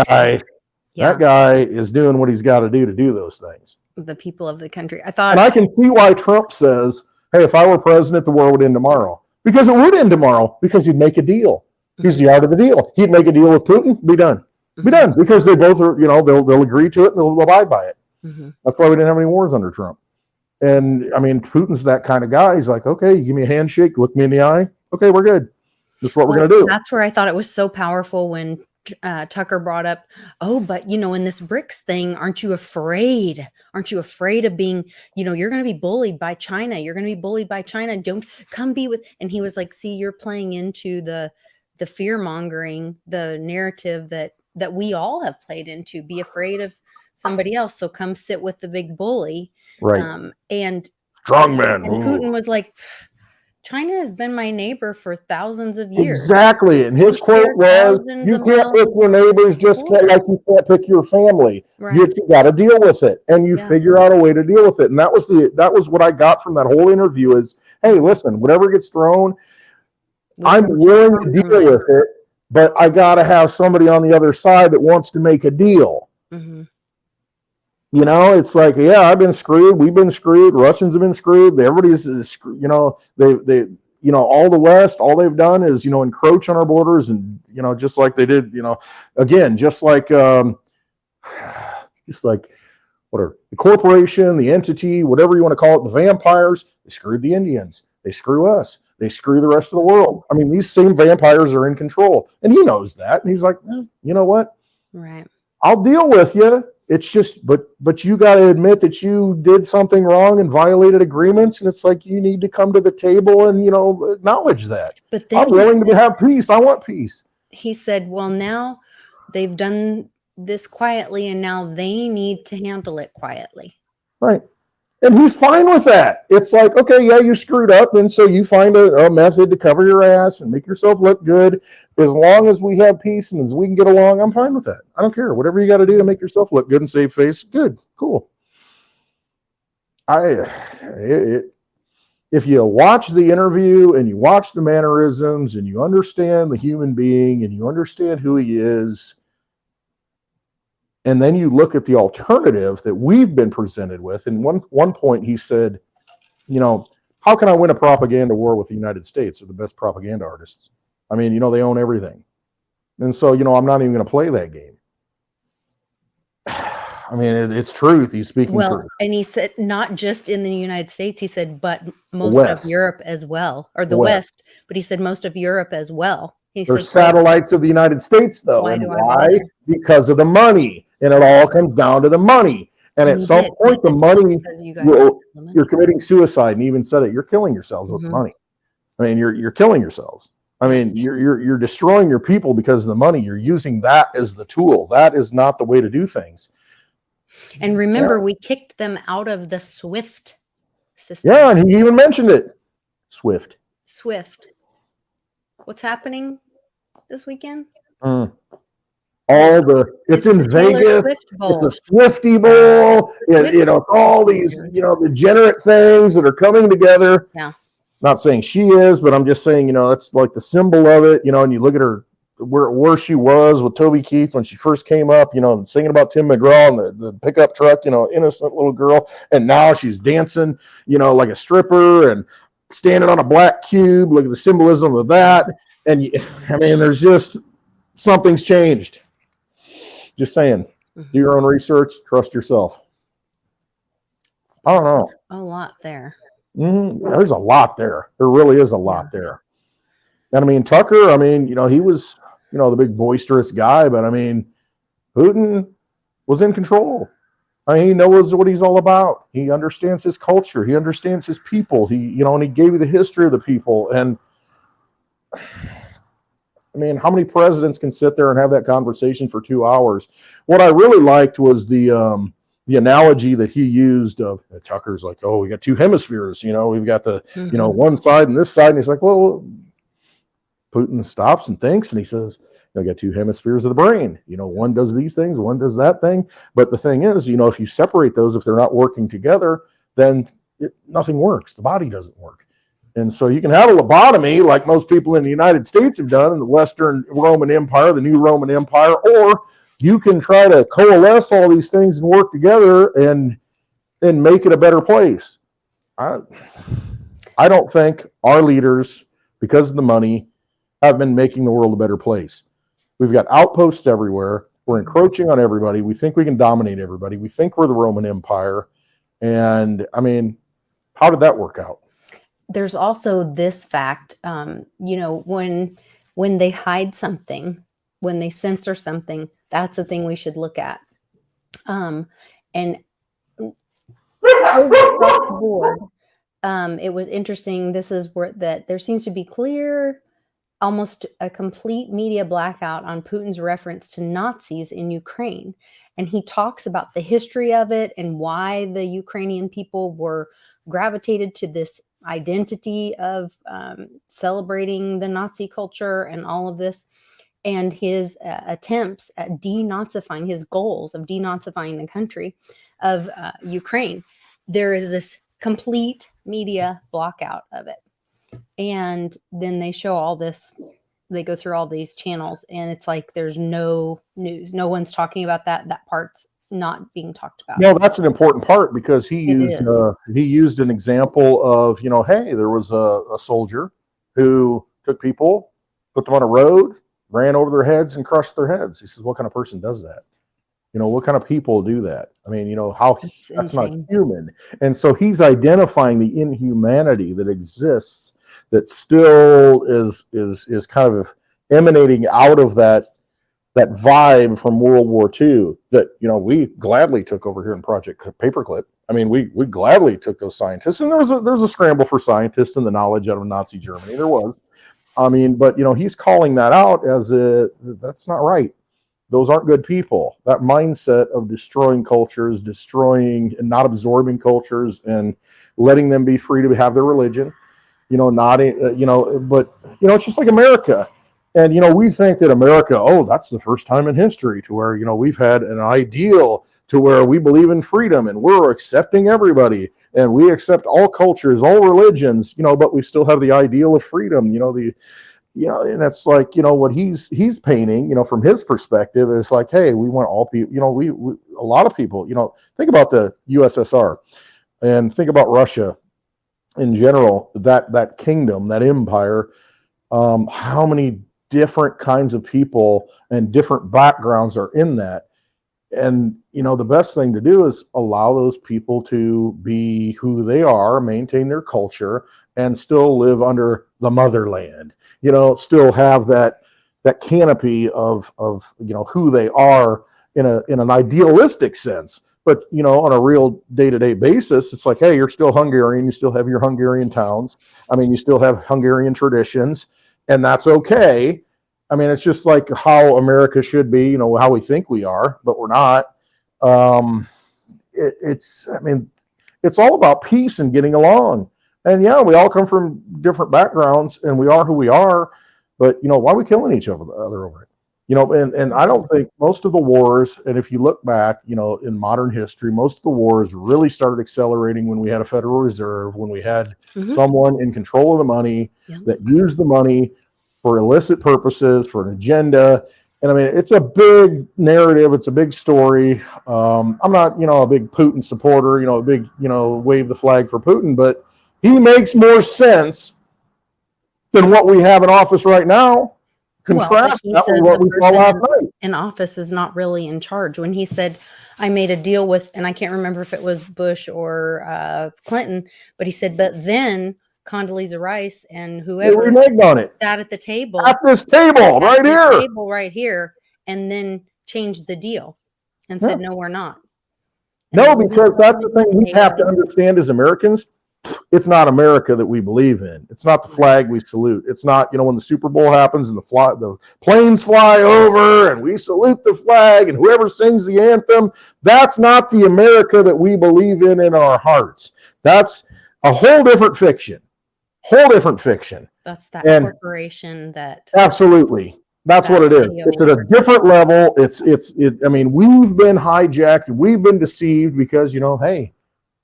guy is doing what he's got to do those things. the people of the country. I And thought, I can see why Trump says, hey, if I were president, the war would end tomorrow. Because it would end tomorrow, because he'd make a deal. He's the art of the deal. He'd make a deal with Putin, be done. Be done. Because they both are, they'll agree to it and they'll abide by it. Mhm. That's why we didn't have any wars under Trump. And I mean, Putin's that kind of guy. He's like, okay, you give me a handshake, look me in the eye. Okay, we're good. This is what we're going to do. That's where I thought it was so powerful when Tucker brought up, oh, but in this BRICS thing, aren't you afraid? Aren't you afraid of being, you're going to be bullied by China. You're going to be bullied by China. Don't come be with. And he was like, see, you're playing into the fear mongering, the narrative that we all have played into. Be afraid of somebody else. So come sit with the big bully. Right. And Strong man. and Putin was like, China has been my neighbor for thousands of years. Exactly. And his We quote share was, thousands you of can't miles pick your neighbors just of border." like you can't pick your family. Right. You got to deal with it, and you Yeah. figure out a way to deal with it. And that was what I got from that whole interview is, hey, listen, whatever gets thrown, I'm willing to deal with it, but I got to have somebody on the other side that wants to make a deal. Mm-hmm. It's like, yeah, I've been screwed. We've been screwed. Russians have been screwed. Everybody's, they all the West, all they've done is, encroach on our borders and, just like they did, again, just like what are the corporation, the entity, whatever you want to call it, the vampires, they screwed the Indians. They screw us. They screw the rest of the world. I mean, these same vampires are in control, and he knows that. And he's like, you know what? Right. I'll deal with you. It's just, but you got to admit that you did something wrong and violated agreements. And it's like, you need to come to the table and, acknowledge that. But then I'm willing to have peace. I want peace. he said, well, now they've done this quietly and now they need to handle it quietly. Right. And he's fine with that. It's like, okay, yeah, you screwed up. And so you find a method to cover your ass and make yourself look good. As long as we have peace and as we can get along, I'm fine with that. I don't care. Whatever you got to do to make yourself look good and save face, good, cool. If you watch the interview and you watch the mannerisms and you understand the human being and you understand who he is, and then you look at the alternative that we've been presented with. And one point he said, how can I win a propaganda war with the United States? They're the best propaganda artists. I mean, they own everything. And so, I'm not even going to play that game. I mean, it's truth. He's speaking truth. And he said, not just in the United States, he said, but most West. of Europe as well, or the West. West, but he said most of Europe as well. He They're said, satellites of the United States, though. Why And do I why? bother? Because of the money. And it all comes down to the money. And at he some did. point, the money, Because you guys will- have the money. you're committing suicide. And he even said it. You're killing yourselves with the Mhm. money. I mean, you're killing yourselves. I mean, you're destroying your people because of the money. You're using that as the tool. That is not the way to do things. And remember, we kicked them out of the SWIFT system. Yeah, and he even mentioned it. SWIFT. SWIFT. What's happening this weekend? It's in the Taylor Vegas. Swift Bowl. It's a Swifty Bowl. Swift All these, degenerate things that are coming together. Yeah. Not saying she is, but I'm just saying, that's like the symbol of it, and you look at her, where she was with Toby Keith when she first came up, singing about Tim McGraw and the pickup truck, innocent little girl. And now she's dancing, like a stripper and standing on a black cube. Look at the symbolism of that. And there's just, something's changed. Just saying, do your own research, trust yourself. I don't know. A lot there. There's a lot there. There really is a lot there. And Tucker, he was, the big boisterous guy, but Putin was in control. He knows what he's all about. He understands his culture. He understands his people. And he gave you the history of the people. And how many presidents can sit there and have that conversation for 2 hours? What I really liked was the analogy that he used of Tucker's like, oh, we got two hemispheres, we've got the, one side and this side. And he's like, well, Putin stops and thinks, and he says, we got two hemispheres of the brain. One does these things, one does that thing. But the thing is, if you separate those, if they're not working together, then nothing works. The body doesn't work. And so you can have a lobotomy like most people in the United States have done in the Western Roman Empire, the new Roman Empire, or you can try to coalesce all these things and work together. And and make it a better place. I don't think our leaders, because of the money, have been making the world a better place. We've got outposts everywhere. We're encroaching on everybody. We think we can dominate everybody. We think we're the Roman Empire. And I mean, how did that work out? There's also this fact, when they hide something, when they censor something, that's the thing we should look at. And across the board, it was interesting. This is where that there seems to be clear, almost a complete media blackout on Putin's reference to Nazis in Ukraine. And he talks about the history of it and why the Ukrainian people were gravitated to this identity of celebrating the Nazi culture and all of this, and his attempts at denazifying, his goals of denazifying the country of Ukraine. There is this complete media blockout of it. And then they show all this, they go through all these channels, and it's like there's no news. No one's talking about that. That part's not being talked about. No, that's an important part, because he used an example of, hey, there was a soldier who took people, put them on a road, ran over their heads and crushed their heads. He says, what kind of person does that? What kind of people do that? I mean, that's not human. And so he's identifying the inhumanity that exists, that still is kind of emanating out of that vibe from World War II that, we gladly took over here in Project Paperclip. I mean, we gladly took those scientists, and there's a scramble for scientists and the knowledge out of Nazi Germany. There was. I mean, but, he's calling that out as that's not right. Those aren't good people. That mindset of destroying cultures, destroying and not absorbing cultures and letting them be free to have their religion, but, it's just like America. And, we think that America, that's the first time in history to where, we've had an ideal to where we believe in freedom and we're accepting everybody and we accept all cultures, all religions, but we still have the ideal of freedom, and that's like, what he's painting, from his perspective is like, hey, we want all people, we a lot of people, think about the USSR and think about Russia in general, that kingdom, that empire, how many different kinds of people and different backgrounds are in that. And, the best thing to do is allow those people to be who they are, maintain their culture, and still live under the motherland, still have that canopy of who they are in an idealistic sense. But, on a real day-to-day basis, it's like, hey, you're still Hungarian. You still have your Hungarian towns. I mean, you still have Hungarian traditions, and that's okay. I mean, it's just like how America should be, how we think we are, but we're not. It's all about peace and getting along. And yeah, we all come from different backgrounds and we are who we are, but why are we killing each other over it? And I don't think most of the wars, and if you look back, in modern history, most of the wars really started accelerating when we had a Federal Reserve, when we had someone in control of the money that used the money for illicit purposes, for an agenda. And I mean, it's a big narrative. It's a big story. I'm not, a big Putin supporter, a big, wave the flag for Putin, but he makes more sense than what we have in office right now. Contrast that with what we saw last night. In office is not really in charge. When he said, I made a deal with, and I can't remember if it was Bush or Clinton, but he said, but then Condoleezza Rice and whoever on it. sat at the table. At this table right here. Table right here, and then changed the deal and said, no, we're not. No, because that's the thing we have to understand as Americans. It's not America that we believe in. It's not the flag we salute. It's not, when the Super Bowl happens and the planes fly over and we salute the flag and whoever sings the anthem, that's not the America that we believe in our hearts. That's a whole different fiction. That's that corporation that. Absolutely. That's what it is. It's at a different level. I mean, we've been hijacked. We've been deceived because, hey,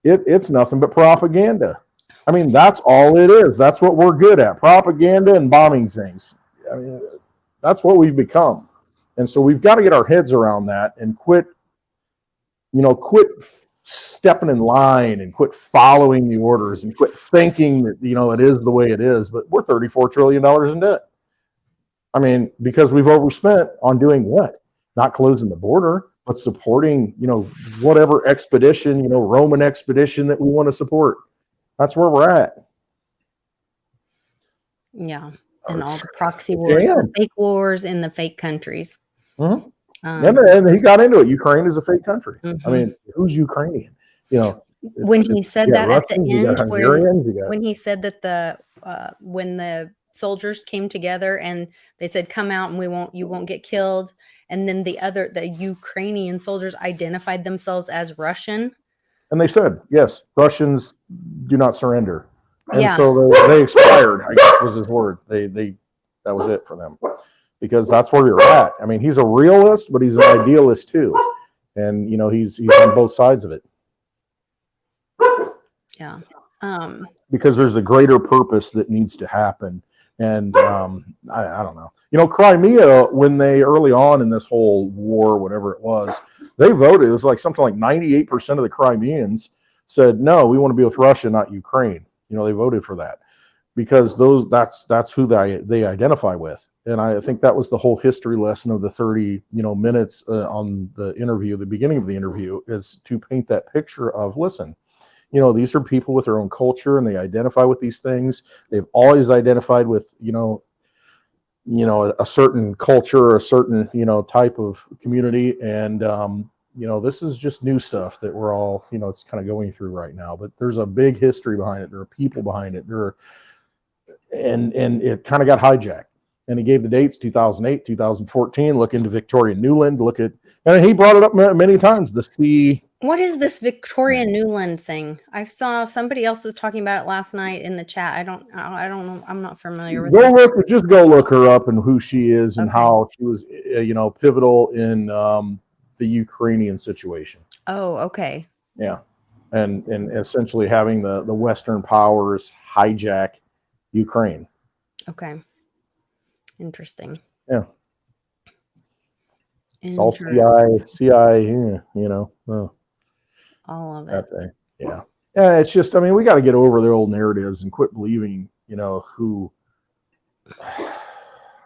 it's nothing but propaganda. I mean, that's all it is. That's what we're good at. Propaganda and bombing things. I mean, that's what we've become. And so we've got to get our heads around that and quit stepping in line and quit following the orders and quit thinking that, it is the way it is. But we're $34 trillion in debt. I mean, because we've overspent on doing what? Not closing the border, but supporting, whatever expedition, Roman expedition that we want to support. That's where we're at. Yeah. And all the proxy wars, the fake wars in the fake countries. Mm-hmm. And he got into it. Ukraine is a fake country. Mm-hmm. I mean, who's Ukrainian? When he said that at the end, when he said that when the soldiers came together and they said, "Come out and you won't get killed," and then the Ukrainian soldiers identified themselves as Russian, and they said, "Yes, Russians do not surrender," and so they expired. I guess was his word. That was it for them, because that's where you're at. I mean, he's a realist, but he's an idealist too, and he's on both sides of it. Yeah. Because there's a greater purpose that needs to happen. And I don't know. Crimea, when they early on in this whole war, whatever it was, they voted. It was like something like 98% of the Crimeans said, no, we want to be with Russia, not Ukraine. They voted for that because that's who they identify with. And I think that was the whole history lesson of the 30 minutes on the interview. The beginning of the interview is to paint that picture of, listen, these are people with their own culture and they identify with these things. They've always identified with, a certain culture, a certain, type of community. And, this is just new stuff that we're all, it's kind of going through right now, but there's a big history behind it. There are people behind it. And it kind of got hijacked. And he gave the dates, 2008, 2014, look into Victoria Nuland, and he brought it up many times, What is this Victoria Nuland thing? I saw somebody else was talking about it last night in the chat. I don't know. I'm not familiar with it. Just go look her up and who she is and how she was, pivotal in the Ukrainian situation. Oh, okay. Yeah. And essentially having the Western powers hijack Ukraine. Okay. Interesting. Yeah. It's all CIA, all of it. That thing. Yeah. Yeah, it's just, we got to get over the old narratives and quit believing, who, I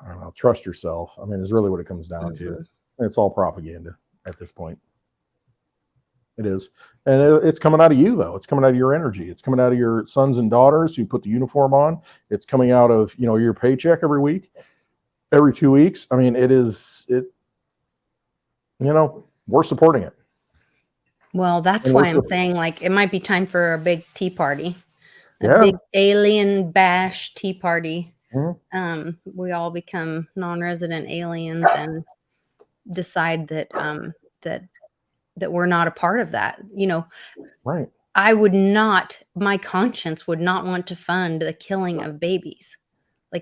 don't know, trust yourself. Is really what it comes down to. It's all propaganda at this point. It is. And it's coming out of you, though. It's coming out of your energy. It's coming out of your sons and daughters who put the uniform on. It's coming out of, your paycheck every week, every 2 weeks. We're supporting it. Well, that's why I'm saying, it might be time for a big tea party, big alien bash tea party. Mm-hmm. We all become non-resident aliens and decide that that we're not a part of that. Right. I would not. My conscience would not want to fund the killing of babies.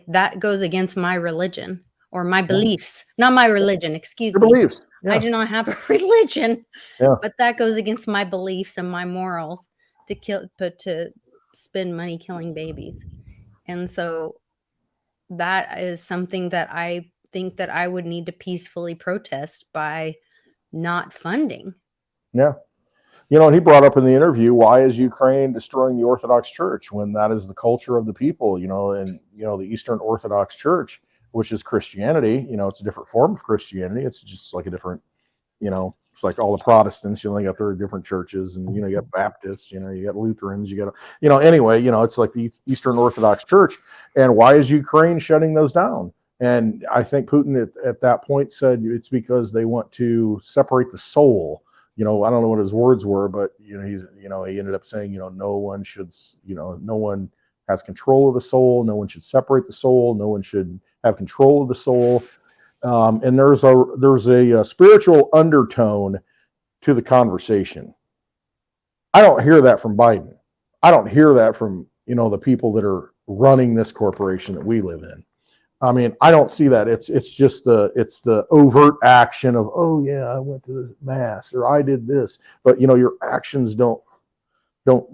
That goes against my religion. Or my beliefs, not my religion, excuse me. Beliefs. Yeah. I do not have a religion, yeah. But that goes against my beliefs and my morals to spend money killing babies. And so that is something that I think that I would need to peacefully protest by not funding. Yeah. And he brought up in the interview, why is Ukraine destroying the Orthodox Church when that is the culture of the people, and, the Eastern Orthodox Church, which is Christianity. It's a different form of Christianity. It's just like a different, it's like all the Protestants, you got their different churches, and, you got Baptists, you got Lutherans, you got, anyway, it's like the Eastern Orthodox Church. And why is Ukraine shutting those down? And I think Putin at that point said it's because they want to separate the soul. I don't know what his words were, but, he ended up saying, no one should, no one has control of the soul. No one should separate the soul. No one should have control of the soul. And there's a spiritual undertone to the conversation. I don't hear that from Biden. I don't hear that from, the people that are running this corporation that we live in. I don't see that. It's just the overt action of, oh yeah, I went to the mass or I did this, but your actions don't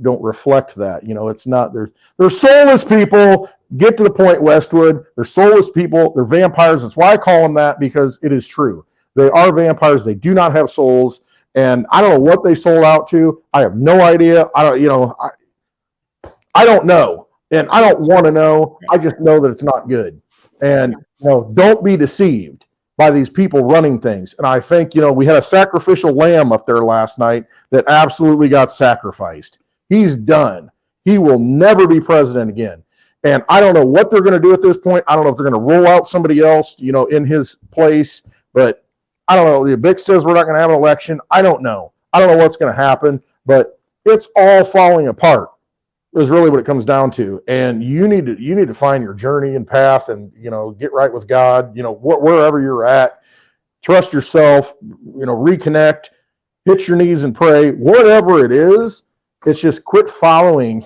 reflect that. It's not, they're soulless people. Get to the point, Westwood. They're soulless people. They're vampires. That's why I call them that, because it is true. They are vampires. They do not have souls. And I don't know what they sold out to. I have no idea. I don't know. And I don't want to know. I just know that it's not good. And, don't be deceived by these people running things. And I think, we had a sacrificial lamb up there last night that absolutely got sacrificed. He's done. He will never be president again. And I don't know what they're going to do at this point. I don't know if they're going to roll out somebody else, in his place. But I don't know. The Vic says we're not going to have an election. I don't know. I don't know what's going to happen. But it's all falling apart is really what it comes down to. And you need to find your journey and path and, get right with God, wherever you're at, trust yourself, reconnect, hit your knees and pray, whatever it is. It's just quit following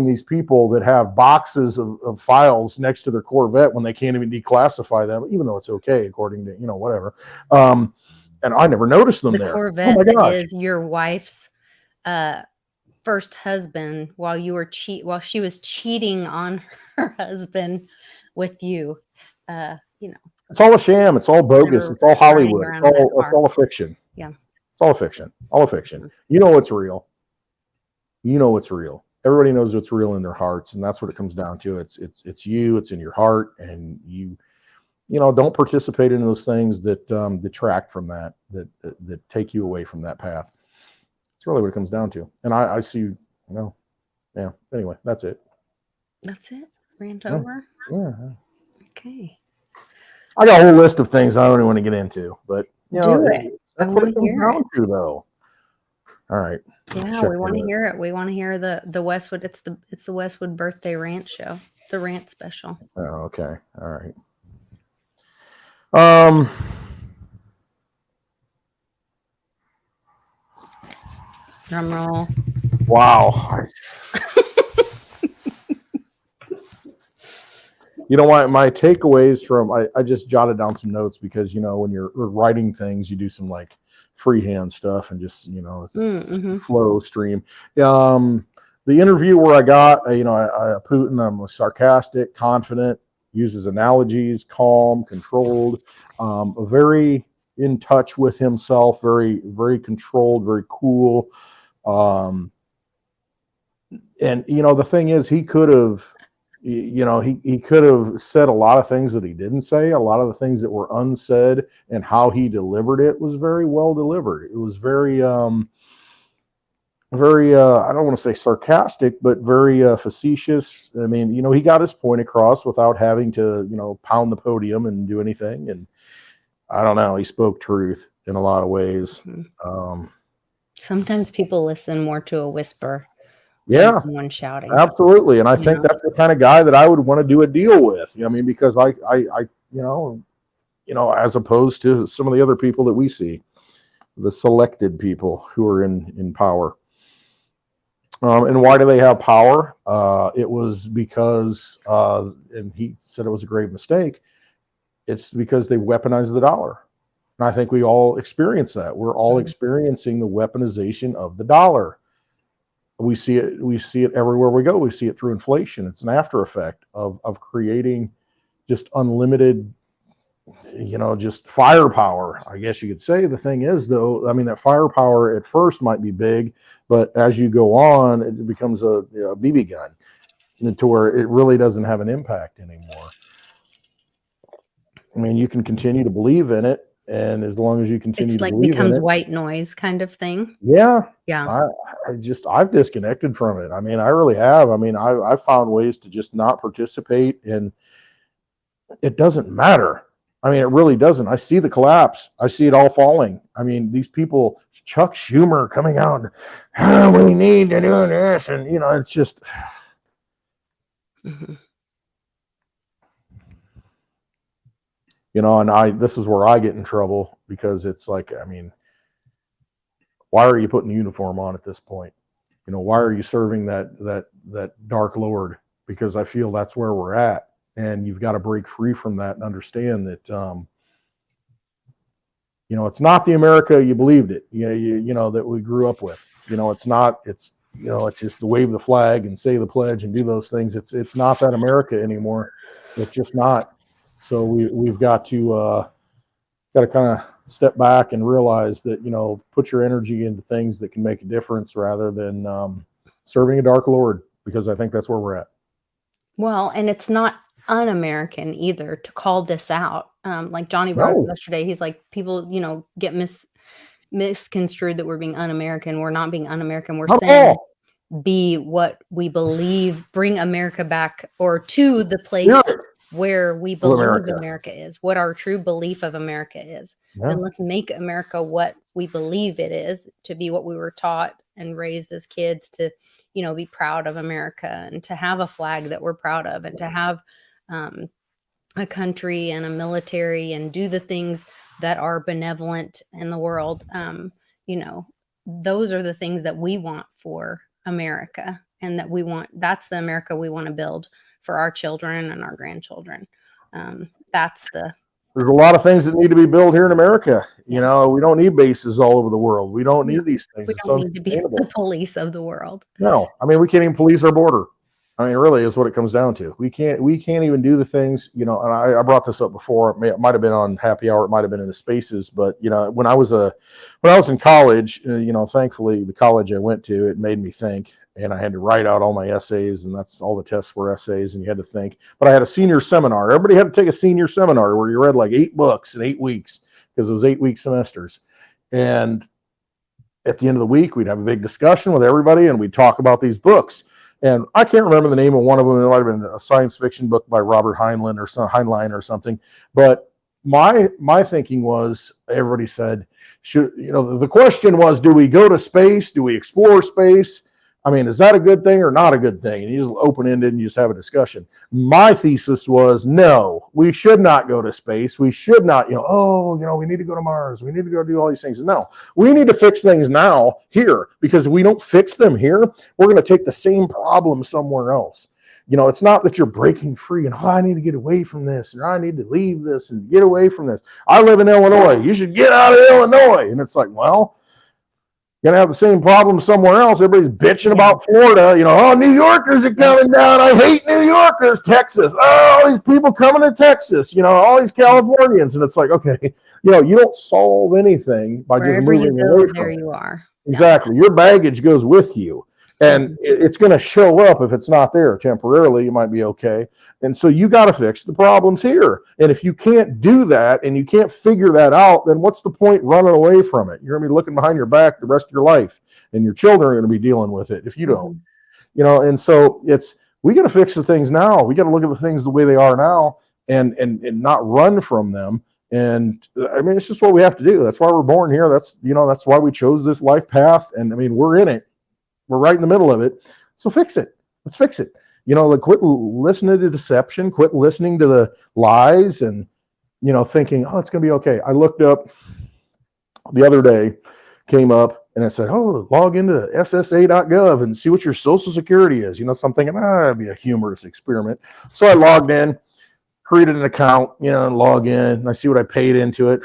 these people that have boxes of files next to their Corvette when they can't even declassify them, even though it's okay, according to, whatever. And I never noticed them there. Corvette oh my gosh. is your wife's, first husband while she was cheating on her husband with you. It's all a sham. It's all bogus. It's all Hollywood. It's all a fiction. Yeah. It's all a fiction. All a fiction. You know what's real. It's real. Everybody knows what's real in their hearts, and that's what it comes down to. It's you. It's in your heart, and you don't participate in those things that detract from that take you away from that path. It's really what it comes down to. And I see, yeah. Anyway, that's it. That's it. Rant over. Yeah. Okay. I got a whole list of things I don't even want to get into, but Do it. That's what it comes down to, though. All right. Yeah, we want to hear it. We want to hear the Westwood. It's the Westwood birthday rant show. The rant special. Oh, okay. All right. Drum roll. Wow. You know what? My takeaways from I just jotted down some notes because when you're writing things, you do some like freehand stuff and just it's flow stream. The interview where I got Putin, I'm sarcastic, confident, uses analogies, calm, controlled, very in touch with himself, very very controlled, very cool. And the thing is, he could have. He could have said a lot of things that he didn't say. A lot of the things that were unsaid and how he delivered it was very well delivered. It was very, very, I don't want to say sarcastic, but very facetious. I mean, he got his point across without having to, pound the podium and do anything. And I don't know, he spoke truth in a lot of ways. Sometimes people listen more to a whisper. Yeah, one shouting. Absolutely. And I think that's the kind of guy that I would want to do a deal with. Because I as opposed to some of the other people that we see, the selected people who are in power. And why do they have power? It was because, and he said it was a grave mistake. It's because they weaponized the dollar. And I think we all experience that. We're all experiencing the weaponization of the dollar. We see it everywhere we go. We see it through inflation. It's an after effect of creating just unlimited, just firepower, I guess you could say. The thing is, though, that firepower at first might be big, but as you go on, it becomes a BB gun to where it really doesn't have an impact anymore. You can continue to believe in it, and as long as you continue it's to like believe becomes in it, white noise kind of thing. Yeah. I've disconnected from it. I really have. I've found ways to just not participate, and it doesn't matter. It really doesn't. I see the collapse. I see it all falling. These people, Chuck Schumer coming out, we need to do this. And, it's just. And this is where I get in trouble because it's like, why are you putting the uniform on at this point? Why are you serving that dark lord? Because I feel that's where we're at, and you've got to break free from that and understand that, it's not the America you believed it, that we grew up with. It's not, it's just to wave the flag and say the pledge and do those things. It's not that America anymore. It's just not. So we've got to kind of step back and realize that, put your energy into things that can make a difference rather than serving a dark lord, because I think that's where we're at. Well, and it's not un-American either to call this out. Like Johnny brought up No. yesterday, he's like, people, get misconstrued that we're being un-American. We're not being un-American. We're Not at saying all. be what we believe, bring America back or to the place Spirit where we of believe America. America is, what our true belief of America is. Yeah. Then let's make America what we believe it is, to be what we were taught and raised as kids to, be proud of America and to have a flag that we're proud of and to have a country and a military and do the things that are benevolent in the world. Those are the things that we want for America, and that's the America we want to build for our children and our grandchildren. There's a lot of things that need to be built here in America. We don't need bases all over the world. We don't need these things. We It's don't need to be unsustainable. the police of the world. No, I mean, we can't even police our border. I mean, really is what it comes down to. We can't even do the things, and I brought this up before. It might have been on Happy Hour. It might've been in the Spaces, but when I was in college, thankfully the college I went to, it made me think, and I had to write out all my essays, and that's all the tests were essays, and you had to think. But I had a senior seminar. Everybody had to take a senior seminar where you read like 8 books in 8 weeks, because it was 8-week semesters. And at the end of the week, we'd have a big discussion with everybody, and we'd talk about these books. And I can't remember the name of one of them. It might have been a science fiction book by Robert Heinlein or something. But my thinking was, everybody said, the question was, do we go to space? Do we explore space? I mean, is that a good thing or not a good thing? And you just open-ended and you just have a discussion. My thesis was, no, we should not go to space. We should not, we need to go to Mars. We need to go do all these things. No, we need to fix things now here, because if we don't fix them here, we're going to take the same problem somewhere else. It's not that you're breaking free and, I need to get away from this, or I need to leave this and get away from this. I live in Illinois. You should get out of Illinois. And it's like, well, gonna have the same problem somewhere else. Everybody's bitching about Florida. New Yorkers are coming down. I hate New Yorkers. Texas. Oh, all these people coming to Texas. All these Californians, and it's like, okay, you don't solve anything by Wherever just moving you go, away there from it. you are. Exactly. Your baggage goes with you. And it's going to show up if it's not there temporarily. You might be okay. And so you got to fix the problems here. And if you can't do that and you can't figure that out, then what's the point running away from it? You're going to be looking behind your back the rest of your life, and your children are going to be dealing with it if you don't. And so we got to fix the things now. We got to look at the things the way they are now and not run from them. And I mean, it's just what we have to do. That's why we're born here. That's why we chose this life path. And I mean, we're in it. We're right in the middle of it. So fix it. Let's fix it. Quit listening to deception, quit listening to the lies and, thinking, it's going to be okay. I looked up the other day, came up and it said, log into SSA.gov and see what your social security is. So I'm thinking, that'd be a humorous experiment. So I logged in, created an account, and log in, and I see what I paid into it.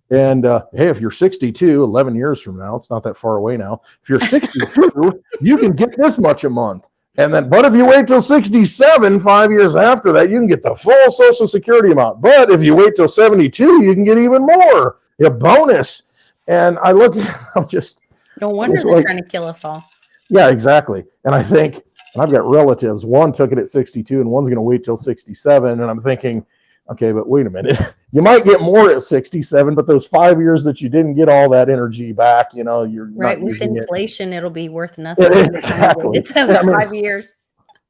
And hey, if you're 62, 11 years from now, it's not that far away now. If you're 62, you can get this much a month. But if you wait till 67, 5 years after that, you can get the full Social Security amount. But if you wait till 72, you can get even more, a bonus. And I look, I'm just. No wonder they're trying to kill us all. Yeah, exactly. And I think, and I've got relatives, one took it at 62 and one's going to wait till 67. And I'm thinking, okay, but wait a minute. You might get more at 67, but those 5 years that you didn't get all that energy back, you're right. Not With using inflation, it'll be worth nothing. Exactly. It's 5 years.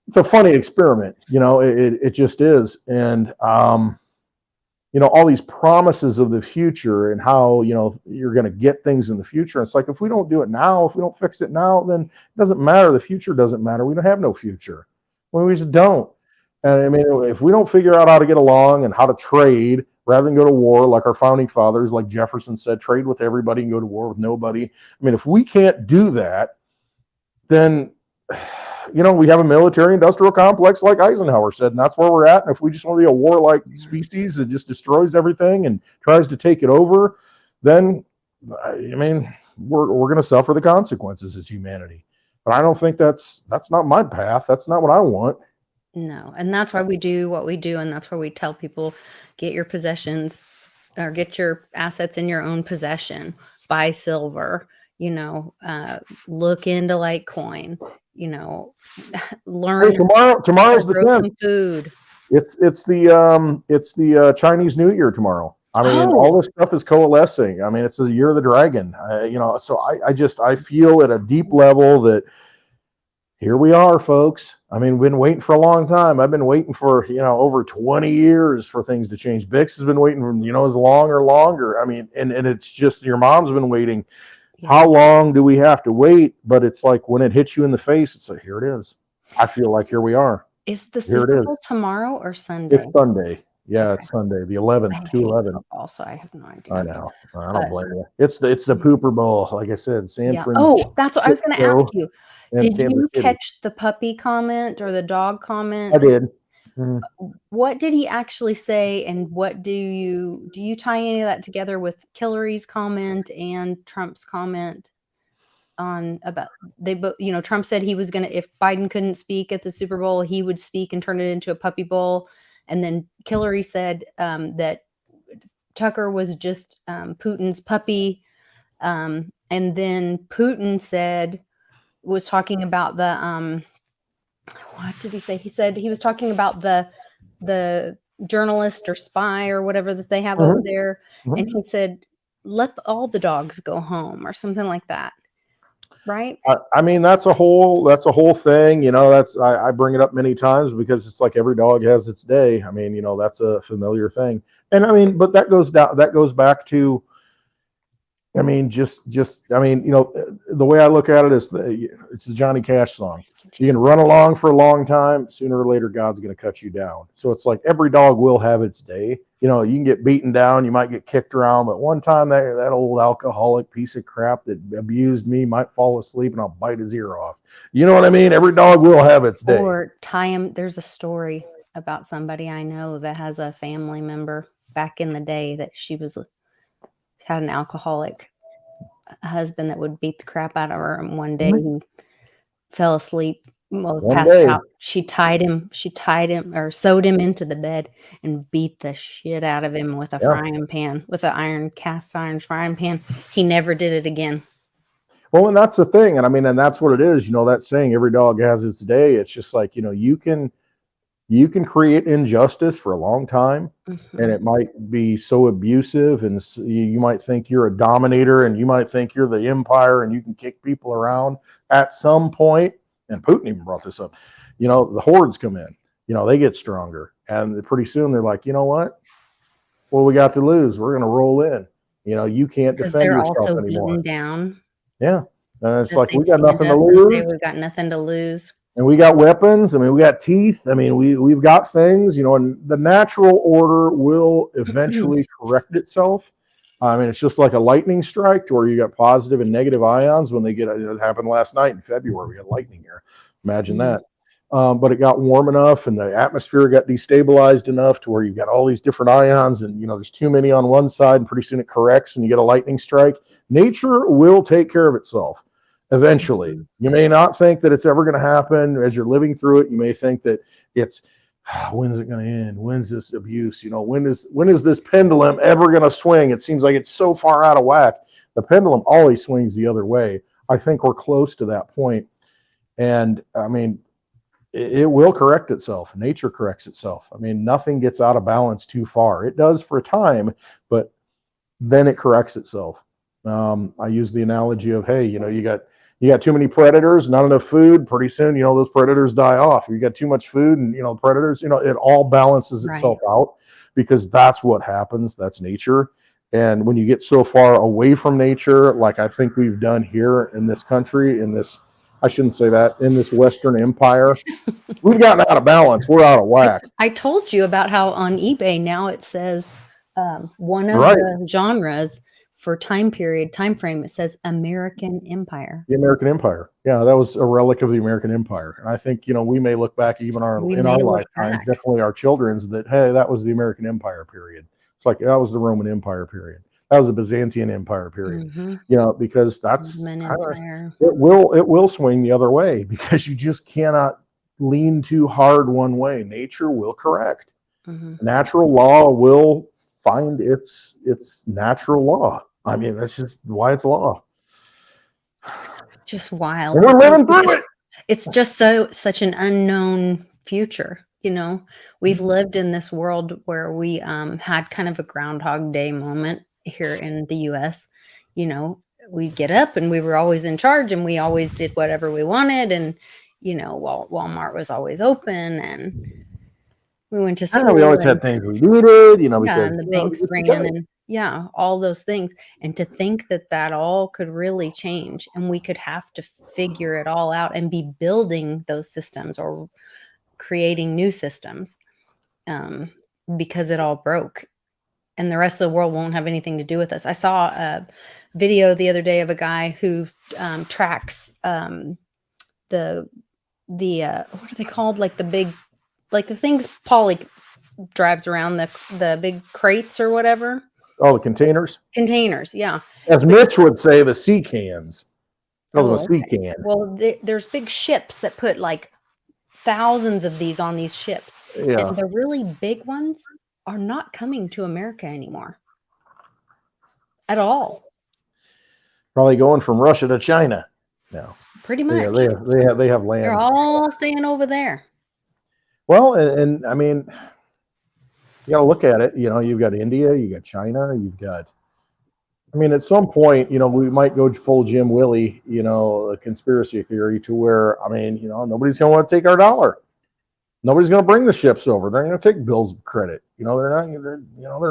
It's a funny experiment, it just is. And, all these promises of the future and how, you're going to get things in the future. It's like, if we don't do it now, if we don't fix it now, then it doesn't matter. The future doesn't matter. We don't have no future. We just don't. And I mean, if we don't figure out how to get along and how to trade rather than go to war, like our founding fathers, like Jefferson said, trade with everybody and go to war with nobody. I mean, if we can't do that, then, we have a military industrial complex like Eisenhower said, and that's where we're at. And if we just want to be a warlike species that just destroys everything and tries to take it over, then, I mean, we're going to suffer the consequences as humanity. But I don't think that's not my path. That's not what I want. No. And that's why we do what we do. And that's why we tell people, get your possessions or get your assets in your own possession. Buy silver, look into Litecoin, learn, Hey, tomorrow's the grow 10th. some food. It's the Chinese New Year tomorrow. I mean, all this stuff is coalescing. I mean, it's the year of the dragon. So I feel at a deep level that here we are, folks. I mean, we've been waiting for a long time. I've been waiting for, over 20 years for things to change. Bix has been waiting for, as long or longer. I mean, and it's just your mom's been waiting. Yeah. How long do we have to wait? But it's like when it hits you in the face, it's like, here it is. I feel like here we are. Is the Here it Super is. Bowl tomorrow or Sunday? It's Sunday. Yeah, Okay. it's Sunday, the 11th, 2/11. Also, I have no idea. I know. I don't blame you. It's the Pooper Bowl, like I said, San Fran. Oh, that's what I was going to ask you. and Did Kansas you City. catch the puppy comment or the dog comment? I did. Mhm. What did he actually say, and what do you tie any of that together with Hillary's comment and Trump's comment on about Trump said he was gonna, if Biden couldn't speak at the Super Bowl, he would speak and turn it into a puppy bowl, and then Hillary said that Tucker was just Putin's puppy, and then Putin was talking about the what did he say? He said he was talking about the journalist or spy or whatever that they have over there. Mhm. And he said, let all the dogs go home or something like that. Right. I mean, that's a whole thing. I bring it up many times because it's like every dog has its day. I mean, that's a familiar thing. And I mean, but that goes back to, I mean, the way I look at it is it's the Johnny Cash song. You can run along for a long time. Sooner or later, God's going to cut you down. So it's like every dog will have its day. You can get beaten down. You might get kicked around. But one time that old alcoholic piece of crap that abused me might fall asleep and I'll bite his ear off. You know what I mean? Every dog will have its day. Or tie him. There's a story about somebody I know that has a family member back in the day that had an alcoholic husband that would beat the crap out of her, and one day he fell asleep, passed out. She tied him or sewed him into the bed and beat the shit out of him with a frying pan, with an cast iron frying pan. He never did it again. Well, and that's the thing. And I mean, and that's what it is, that saying, every dog has its day. It's just like, you can create injustice for a long time, and it might be so abusive, and you might think you're a dominator, and you might think you're the empire, and you can kick people around. At some point, and Putin even brought this up, the hordes come in, they get stronger, and pretty soon they're like, you know what we got to lose? We're going to roll in. You can't defend yourself also anymore. Beaten down. Yeah, and it's That like they we got stand nothing to up and lose. say, we got nothing to lose. And we got weapons. I mean, we got teeth. I mean, we've got things, and the natural order will eventually correct itself. I mean, it's just like a lightning strike where you got positive and negative ions when it happened last night in February. We had lightning here. Imagine that. But it got warm enough and the atmosphere got destabilized enough to where you've got all these different ions, and, there's too many on one side, and pretty soon it corrects and you get a lightning strike. Nature will take care of itself. Eventually, you may not think that it's ever going to happen as you're living through it. You may think that it's, when's it going to end? When's this abuse? When is this pendulum ever going to swing? It seems like it's so far out of whack. The pendulum always swings the other way. I think we're close to that point. And I mean, it will correct itself. Nature corrects itself. I mean, nothing gets out of balance too far. It does for a time, but then it corrects itself. I use the analogy of, hey, you got too many predators, not enough food. Pretty soon, those predators die off. You got too much food, and predators. It all balances itself out, because that's what happens. That's nature. And when you get so far away from nature, like I think we've done here in this country, I shouldn't say that, in this Western empire, we've gotten out of balance. We're out of whack. I told you about how on eBay now it says one of the genres for time frame, it says American Empire. The American Empire. Yeah, that was a relic of the American Empire. And I think, we may look back even in our lifetime, definitely our children's, that, hey, that was the American Empire period. It's like, that was the Roman Empire period. That was the Byzantine Empire period. Because that's, it will swing the other way, because you just cannot lean too hard one way. Nature will correct. Natural law will find its natural law. I mean, that's just why it's law. Just wild. And we're living through it. It's just such an unknown future. You know, we've lived in this world where we had kind of a Groundhog Day moment here in the US. You know, we'd get up and we were always in charge and we always did whatever we wanted. And, you know, Walmart was always open and we went to school. We always had things we needed, you know, because and the banks ran and all those things. And to think that that all could really change and we could have to figure it all out and be building those systems or creating new systems because it all broke and the rest of the world won't have anything to do with us. I saw a video the other day of a guy who tracks the what are they called? Like the big, like the things Polly drives around, the big crates or whatever. Oh, the containers? Containers, yeah. As Mitch would say, the sea cans. Calls them a sea can. Well, there's big ships that put like thousands of these on these ships. Yeah. And the really big ones are not coming to America anymore. At all. Probably going from Russia to China now. Pretty much. Yeah, they have land. They're all staying over there. Well, and I mean, you got to look at it. You know, you've got India, you got China, you've got. I mean, at some point, you know, we might go full Jim Willie, you know, a conspiracy theory to where, I mean, you know, nobody's going to want to take our dollar. Nobody's going to bring the ships over. They're going to take bills of credit. You know, they're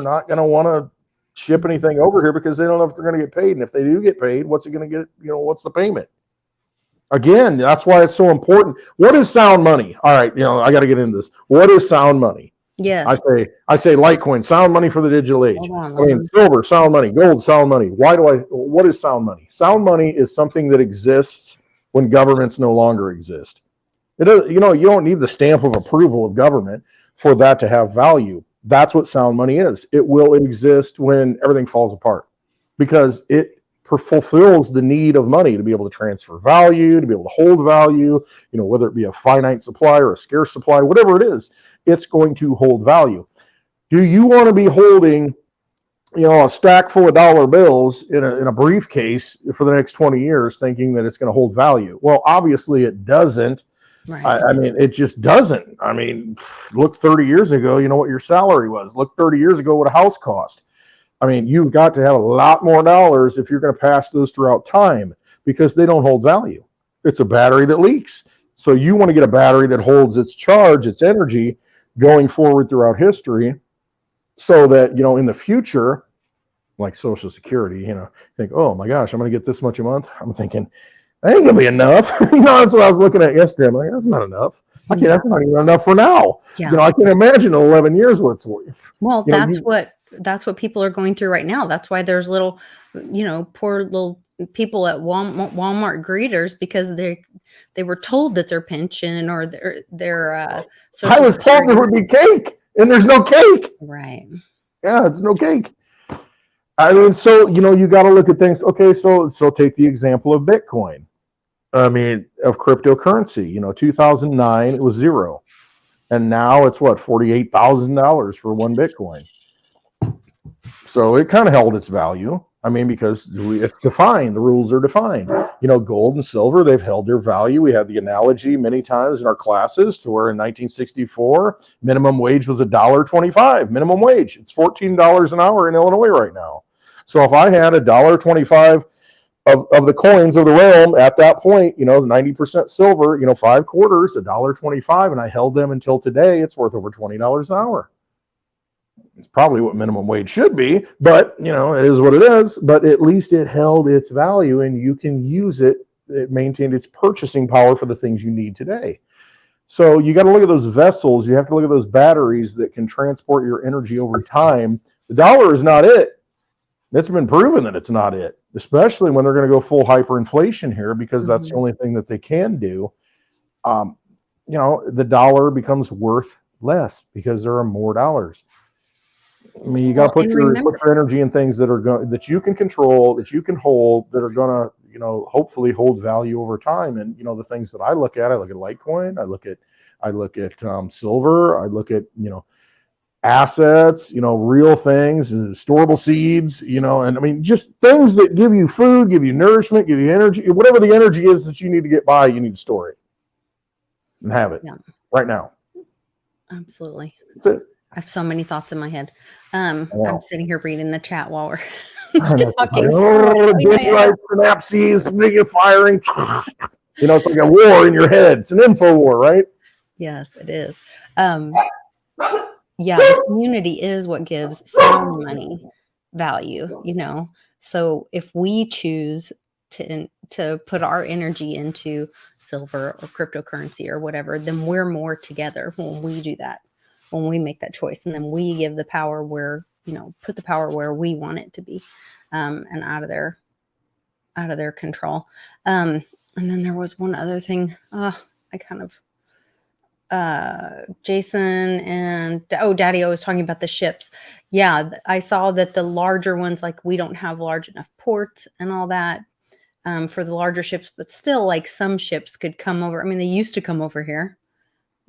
not going to want to ship anything over here because they don't know if they're going to get paid. And if they do get paid, what's it going to get? You know, what's the payment? Again, that's why it's so important. What is sound money? All right, you know, I got to get into this. What is sound money? Yes. I say Litecoin, sound money for the digital age. I mean, silver, sound money, gold, sound money. What is sound money? Sound money is something that exists when governments no longer exist. It is, you know, you don't need the stamp of approval of government for that to have value. That's what sound money is. It will exist when everything falls apart because it fulfills the need of money to be able to transfer value, to be able to hold value, you know, whether it be a finite supply or a scarce supply, whatever it is, it's going to hold value. Do you want to be holding, you know, a stack full of dollar bills in a briefcase for the next 20 years thinking that it's going to hold value? Well, obviously it doesn't. Right. I mean, it just doesn't. I mean, look 30 years ago, you know what your salary was. Look 30 years ago what a house cost. I mean, you've got to have a lot more dollars if you're going to pass those throughout time because they don't hold value. It's a battery that leaks. So you want to get a battery that holds its charge, its energy going forward throughout history so that, you know, in the future, like Social Security, you know, think, oh my gosh, I'm going to get this much a month. I'm thinking, that ain't going to be enough. You know, that's what I was looking at yesterday. I'm like, that's not enough. Okay, that's not even enough for now. Yeah. You know, I can imagine in 11 years what it's worth. Well, that's what people are going through right now. That's why there's little, you know, poor little people at Walmart greeters because they were told that their pension or their I was told there would be cake and there's no cake. Right. Yeah, it's no cake. I mean, so, you know, you got to look at things. Okay, so take the example of Bitcoin. I mean, of cryptocurrency, you know, 2009, it was zero. And now it's what, $48,000 for one Bitcoin. So it kind of held its value. I mean, because it's defined, the rules are defined. You know, gold and silver, they've held their value. We had the analogy many times in our classes to where in 1964, minimum wage was $1.25, minimum wage. It's $14 an hour in Illinois right now. So if I had $1.25 of the coins of the realm at that point, you know, 90% silver, you know, 5 quarters, $1.25, and I held them until today, it's worth over $20 an hour. It's probably what minimum wage should be, but, you know, it is what it is. But at least it held its value and you can use it. It maintained its purchasing power for the things you need today. So you got to look at those vessels. You have to look at those batteries that can transport your energy over time. The dollar is not it. It's been proven that it's not it, especially when they're going to go full hyperinflation here because that's the only thing that they can do. You know, the dollar becomes worth less because there are more dollars. I mean, you got to put your energy in things that are going that you can control, that you can hold, that are going to, you know, hopefully hold value over time. And you know, the things that I look at Litecoin, I look at silver, I look at, you know, assets, real things, and storable seeds, and I mean, just things that give you food, give you nourishment, give you energy, whatever the energy is that you need to get by, you need to store it and have it right now. Absolutely. That's it. I have so many thoughts in my head. Wow. I'm sitting here reading the chat while we're Talking. talking. Daylight synapses, firing. It's like a war in your head. It's an info war, right? Yes, it is. Yeah, the community is what gives sound money value, So if we choose to put our energy into silver or cryptocurrency or whatever, then we're more together when we do that, when we make that choice. And then we give the power where, put the power where we want it to be, and out of their control. And then there was one other thing. Jason and Daddy-O was talking about the ships. Yeah, I saw that the larger ones, like we don't have large enough ports and all that for the larger ships, but still, like some ships could come over. I mean, they used to come over here.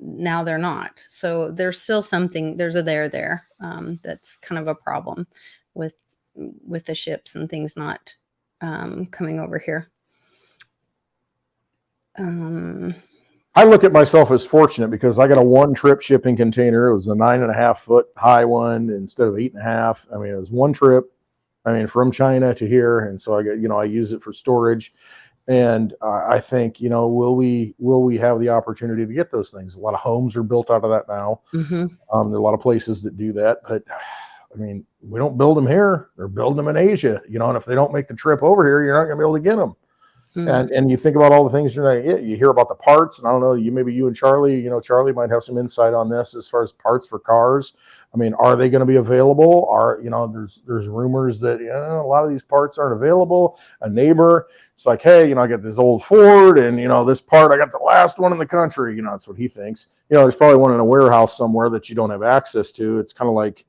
Now they're not. So there's still something. There's a there. That's kind of a problem with the ships and things not coming over here. I look at myself as fortunate because I got a 1-trip shipping container. It was a 9.5 foot high one instead of 8.5. I mean, it was 1 trip. I mean, from China to here, and so I got I use it for storage. And I think will we have the opportunity to get those things? A lot of homes are built out of that now. Mm-hmm. There are a lot of places that do that, but I mean, we don't build them here. They're building them in Asia. And if they don't make the trip over here, you're not going to be able to get them. And you think about all the things you hear about the parts, and I don't know, maybe you and Charlie, Charlie might have some insight on this as far as parts for cars. I mean, are they going to be available? There's rumors that a lot of these parts aren't available. A neighbor, it's like, hey, I got this old Ford, and this part, I got the last one in the country. That's what he thinks. There's probably one in a warehouse somewhere that you don't have access to. It's kind of like,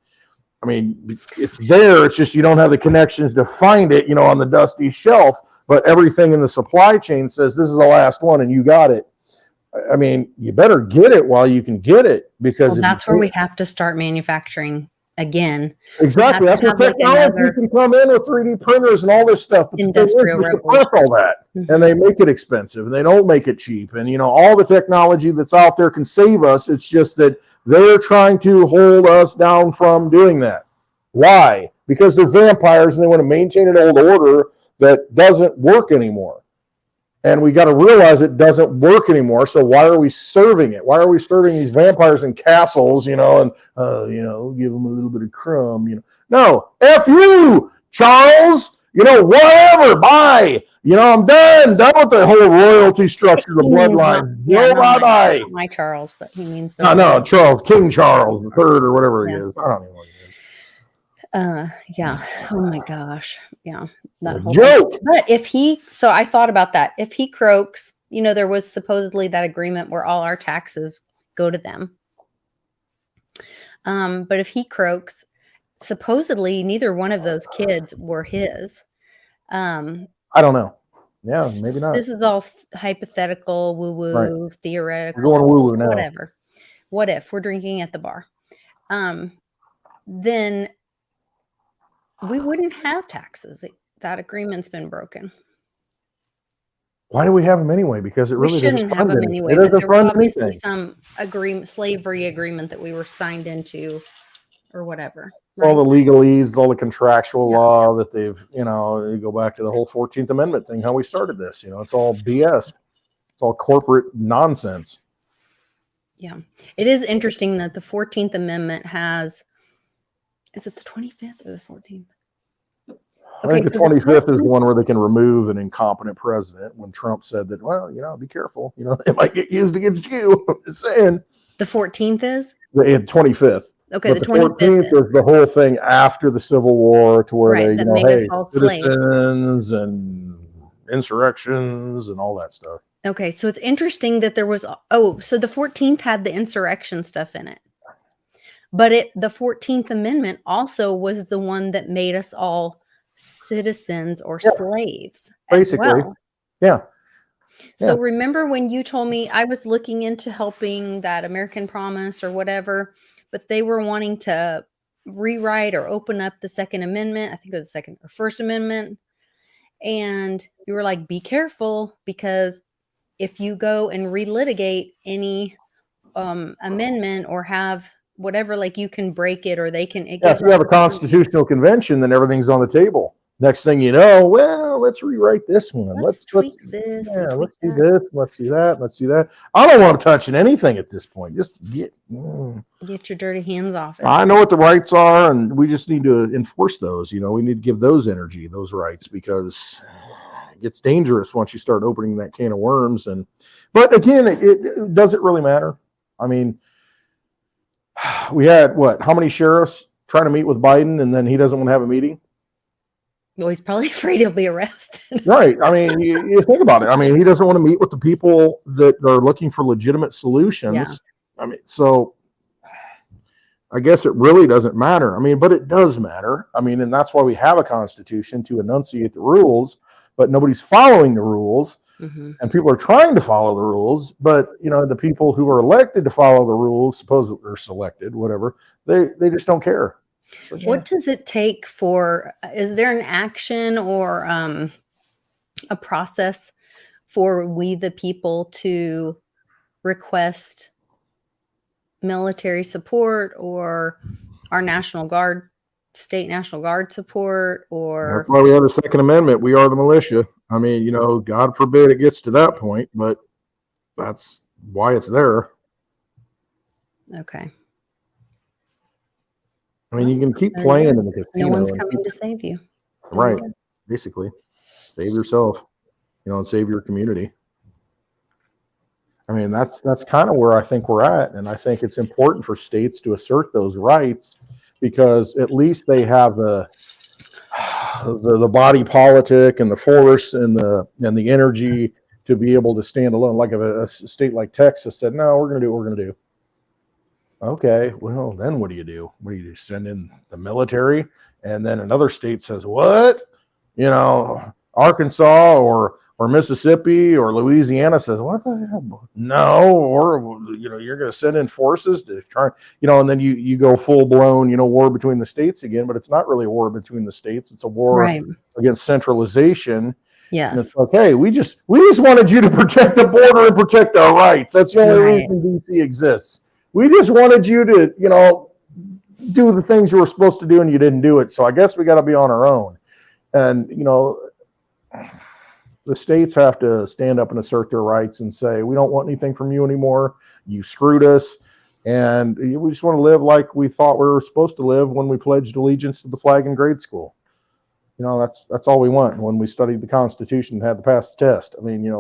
I mean, it's there. It's just you don't have the connections to find it, on the dusty shelf. But everything in the supply chain says this is the last one and you got it. I mean, you better get it while you can get it, because that's where we have to start manufacturing again. Exactly. That's where technology can come in with 3D printers and all this stuff. But industrial revolution. All that. Mm-hmm. And they make it expensive and they don't make it cheap. And, all the technology that's out there can save us. It's just that they're trying to hold us down from doing that. Why? Because they're vampires and they want to maintain an old order that doesn't work anymore. And we got to realize it doesn't work anymore. So why are we serving it? Why are we serving these vampires in castles, and give them a little bit of crumb, No, F you, Charles, whatever, bye. I'm done with the whole royalty structure, the bloodline. Bye-bye. My Charles, but he means no, Charles, King Charles III or whatever he is. I don't know what he is. Yeah. Oh my gosh. Yeah. That whole joke. Thing. But so I thought about that. If he croaks, there was supposedly that agreement where all our taxes go to them. But if he croaks, supposedly neither one of those kids were his. I don't know. Yeah, maybe not. This is all hypothetical, woo-woo, right. Theoretical. We're going woo-woo now. Whatever. What if we're drinking at the bar? Then we wouldn't have taxes. That agreement's been broken. Why do we have them anyway? Because it really shouldn't have them anyway. There was obviously some slavery agreement that we were signed into, or whatever. Right? All the legalese, all the contractual law that they've, you go back to the whole 14th Amendment thing, how we started this. It's all BS. It's all corporate nonsense. Yeah, it is interesting that the 14th Amendment has. Is it the 25th or the 14th? I think the 25th is the one where they can remove an incompetent president, when Trump said that, well, be careful. It might get used against you. I'm just saying. The 14th is? The 25th. Okay, but the 14th is the whole thing after the Civil War, to where they, made us all citizens and insurrections and all that stuff. Okay, so it's interesting that there was, so the 14th had the insurrection stuff in it. But the 14th Amendment also was the one that made us all citizens or slaves. Basically. As well. Yeah. So remember when you told me I was looking into helping that American Promise or whatever but they were wanting to rewrite or open up the Second Amendment. I think it was the Second or First Amendment. And you were like, be careful, because if you go and relitigate any amendment or have whatever, like you can break it or they can. Yeah, if you have a constitutional convention, then everything's on the table. Next thing you know, well, let's rewrite this one. Let's tweak this. Yeah, and let's tweak do that. this. Let's do that. Let's do that. I don't want to touch anything at this point. Just get. Get your dirty hands off it. I know what the rights are, and we just need to enforce those. You know, we need to give those energy, those rights, because it gets dangerous once you start opening that can of worms. But again, it doesn't really matter. I mean, we had how many sheriffs trying to meet with Biden, and then he doesn't want to have a meeting? Well, he's probably afraid he'll be arrested. Right. I mean, you think about it. I mean, he doesn't want to meet with the people that are looking for legitimate solutions. Yeah. I mean, so I guess it really doesn't matter. I mean, but it does matter. I mean, and that's why we have a constitution, to enunciate the rules, but nobody's following the rules. Mm-hmm. And people are trying to follow the rules, but the people who are elected to follow the rules, supposedly, or selected, whatever, they just don't care. So, yeah. What does it take is there an action or a process for we the people to request military support or our National Guard, state National Guard support, or? That's why we have the Second Amendment. We are the militia. I mean, God forbid it gets to that point, but that's why it's there. Okay. I mean, you can keep playing in the No casino. one's coming to save you. Right. Basically, save yourself, and save your community. I mean, that's kind of where I think we're at. And I think it's important for states to assert those rights, because at least they have the body politic and the force and the energy to be able to stand alone. Like if a state like Texas said, no, we're going to do what we're going to do. Okay, well, then what do you do? What do you do? Send in the military? And then another state says, what? Arkansas or Mississippi or Louisiana says, what the hell? No, or, you're going to send in forces to try, and then you go full blown, war between the states again, but it's not really a war between the states. It's a war against centralization. Yes. And it's okay. We just wanted you to protect the border and protect our rights. That's the only reason DC exists. We just wanted you to, do the things you were supposed to do, and you didn't do it. So I guess we got to be on our own. And, the states have to stand up and assert their rights and say, we don't want anything from you anymore. You screwed us. And we just want to live like we thought we were supposed to live when we pledged allegiance to the flag in grade school. That's all we want. When we studied the Constitution and had to pass the test. I mean,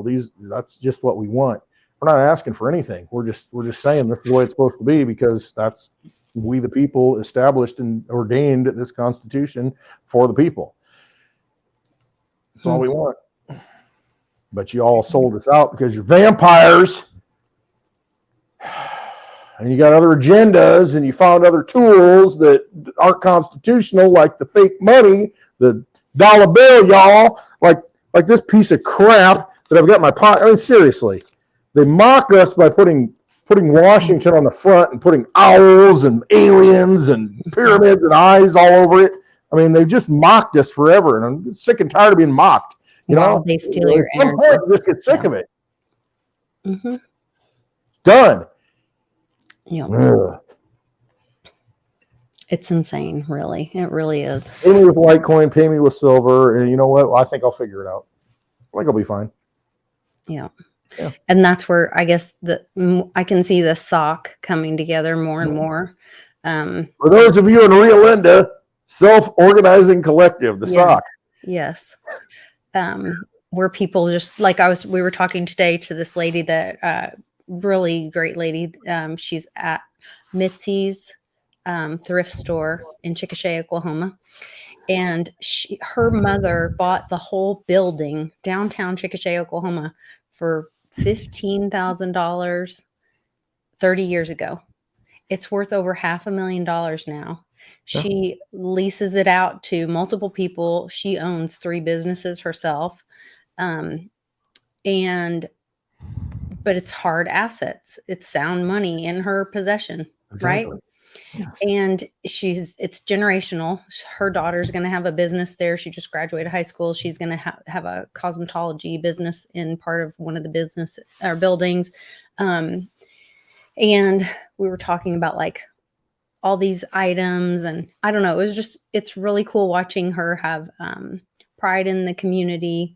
that's just what we want. We're not asking for anything. We're just saying this is the way it's supposed to be, because that's we the people established and ordained this Constitution for the people. That's all we want. But you all sold us out because you're vampires. And you got other agendas, and you found other tools that aren't constitutional, like the fake money, the dollar bill, y'all. Like this piece of crap that I've got in my pocket. I mean, seriously. They mock us by putting Washington on the front and putting owls and aliens and pyramids and eyes all over it. I mean, they've just mocked us forever, and I'm sick and tired of being mocked. They steal your energy. Just get sick of it. Mm-hmm. It's done. Yeah. It's insane, really. It really is. Pay me with Litecoin, pay me with silver, and you know what? I think I'll figure it out. I think I'll be fine. Yeah. Yeah. And that's where I guess I can see the SOC coming together more and more. For those of you in Rio Linda, Self-Organizing Collective, the SOC. Yes. Where people just like we were talking today to this lady that really great lady. She's at Mitzi's thrift store in Chickasha, Oklahoma. And her mother bought the whole building downtown Chickasha, Oklahoma for $15,000 30 years ago. It's worth over $500,000 now. She leases it out to multiple people. She owns 3 businesses herself. But it's hard assets. It's sound money in her possession, Exactly. right? And it's generational. Her daughter's going to have a business there. She just graduated high school. She's going to have a cosmetology business in part of one of the business or buildings. And we were talking about like all these items, and I don't know, it's really cool watching her have pride in the community.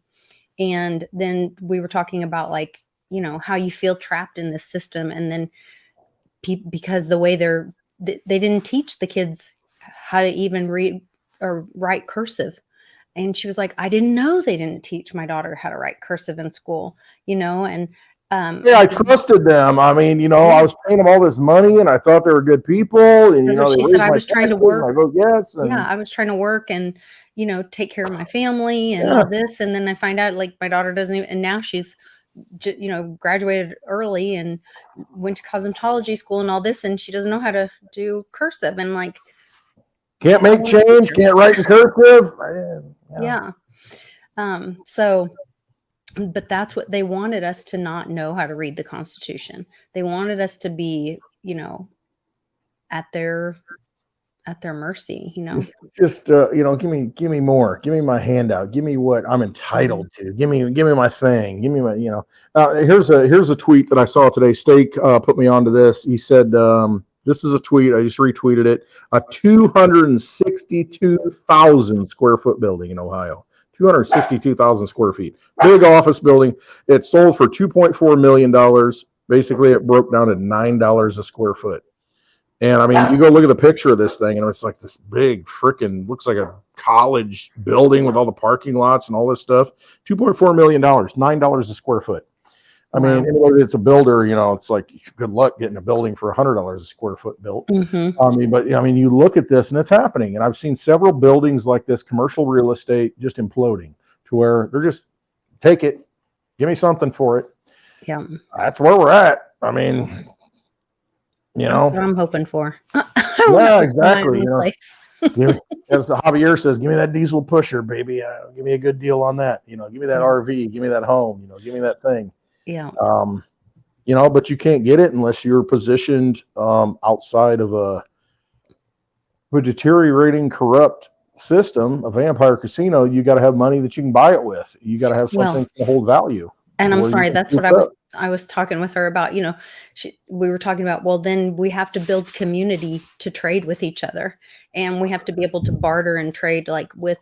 And then we were talking about like, you know, how you feel trapped in this system. And then because the way they didn't teach the kids how to even read or write cursive. And she was like, I didn't know they didn't teach my daughter how to write cursive in school, you know? And yeah, I trusted them. I mean, you know, I was paying them all this money and I thought they were good people. And, you that's know, what they she said. raised I my was trying to taxes, and work. I go, yes. And Yeah, I was trying to work and, you know, take care of my family and Yeah. all this. And then I find out like my daughter doesn't even, and now she's, you know, graduated early and went to cosmetology school and all this. And she doesn't know how to do cursive and like, can't make change, can't write in cursive. yeah. So, but that's what they wanted us to not know how to read the Constitution. They wanted us to be, you know, at their mercy, you know. Just you know, give me more. Give me my handout. Give me what I'm entitled to. Give me my thing. Give me my, you know. Here's a tweet that I saw today. Stake put me onto this. He said, this is a tweet. I just retweeted it. A 262,000 square foot building in Ohio. 262,000 square feet. Big office building. It sold for $2.4 million. Basically, it broke down to $9 a square foot. And I mean, you go look at the picture of this thing, and it's like this big freaking, looks like a college building with all the parking lots and all this stuff. $2.4 million, $9 a square foot. I mean, anybody that's a builder, you know, it's like good luck getting a building for $100 a square foot built. Mm-hmm. I mean, you look at this and it's happening. And I've seen several buildings like this, commercial real estate, just imploding to where they're just take it, give me something for it. Yeah, That's where we're at. I mean, you know, that's what I'm hoping for. yeah, exactly. You know, place. as the Javier says, give me that diesel pusher, baby. Give me a good deal on that. You know, give me that RV, give me that home. You know, give me that thing. Yeah. You know, but you can't get it unless you're positioned outside of a deteriorating, corrupt system, a vampire casino. You got to have money that you can buy it with. You got to have something to hold value. And I'm Or you sorry, can that's keep what up. I was talking with her about, you know, we were talking about, well, then we have to build community to trade with each other. And we have to be able to barter and trade like with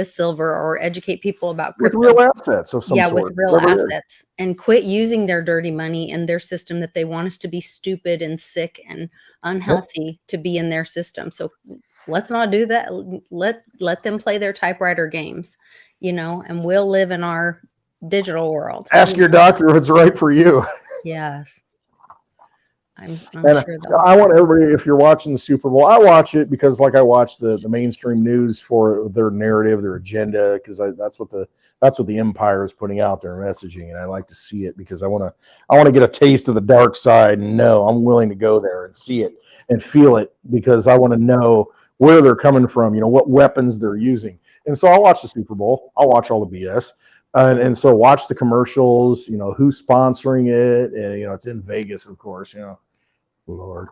silver or educate people about With crypto. real assets of some Yeah, sort. with real whatever it is. assets, and quit using their dirty money and their system that they want us to be stupid and sick and unhealthy to be in their system. So let's not do that. Let them play their typewriter games, you know, and we'll live in our digital world. Ask your doctor if it's right for you. Yes. I'm And sure they'll. I want everybody, if you're watching the Super Bowl, I watch it because like I watch the mainstream news for their narrative, their agenda, because that's what the empire is putting out there, messaging, and I like to see it because I want to get a taste of the dark side, and know I'm willing to go there and see it and feel it because I want to know where they're coming from, you know, what weapons they're using. And so I'll watch the Super Bowl, I'll watch all the BS. And so watch the commercials, you know, who's sponsoring it. And, you know, it's in Vegas, of course, you know, Lord.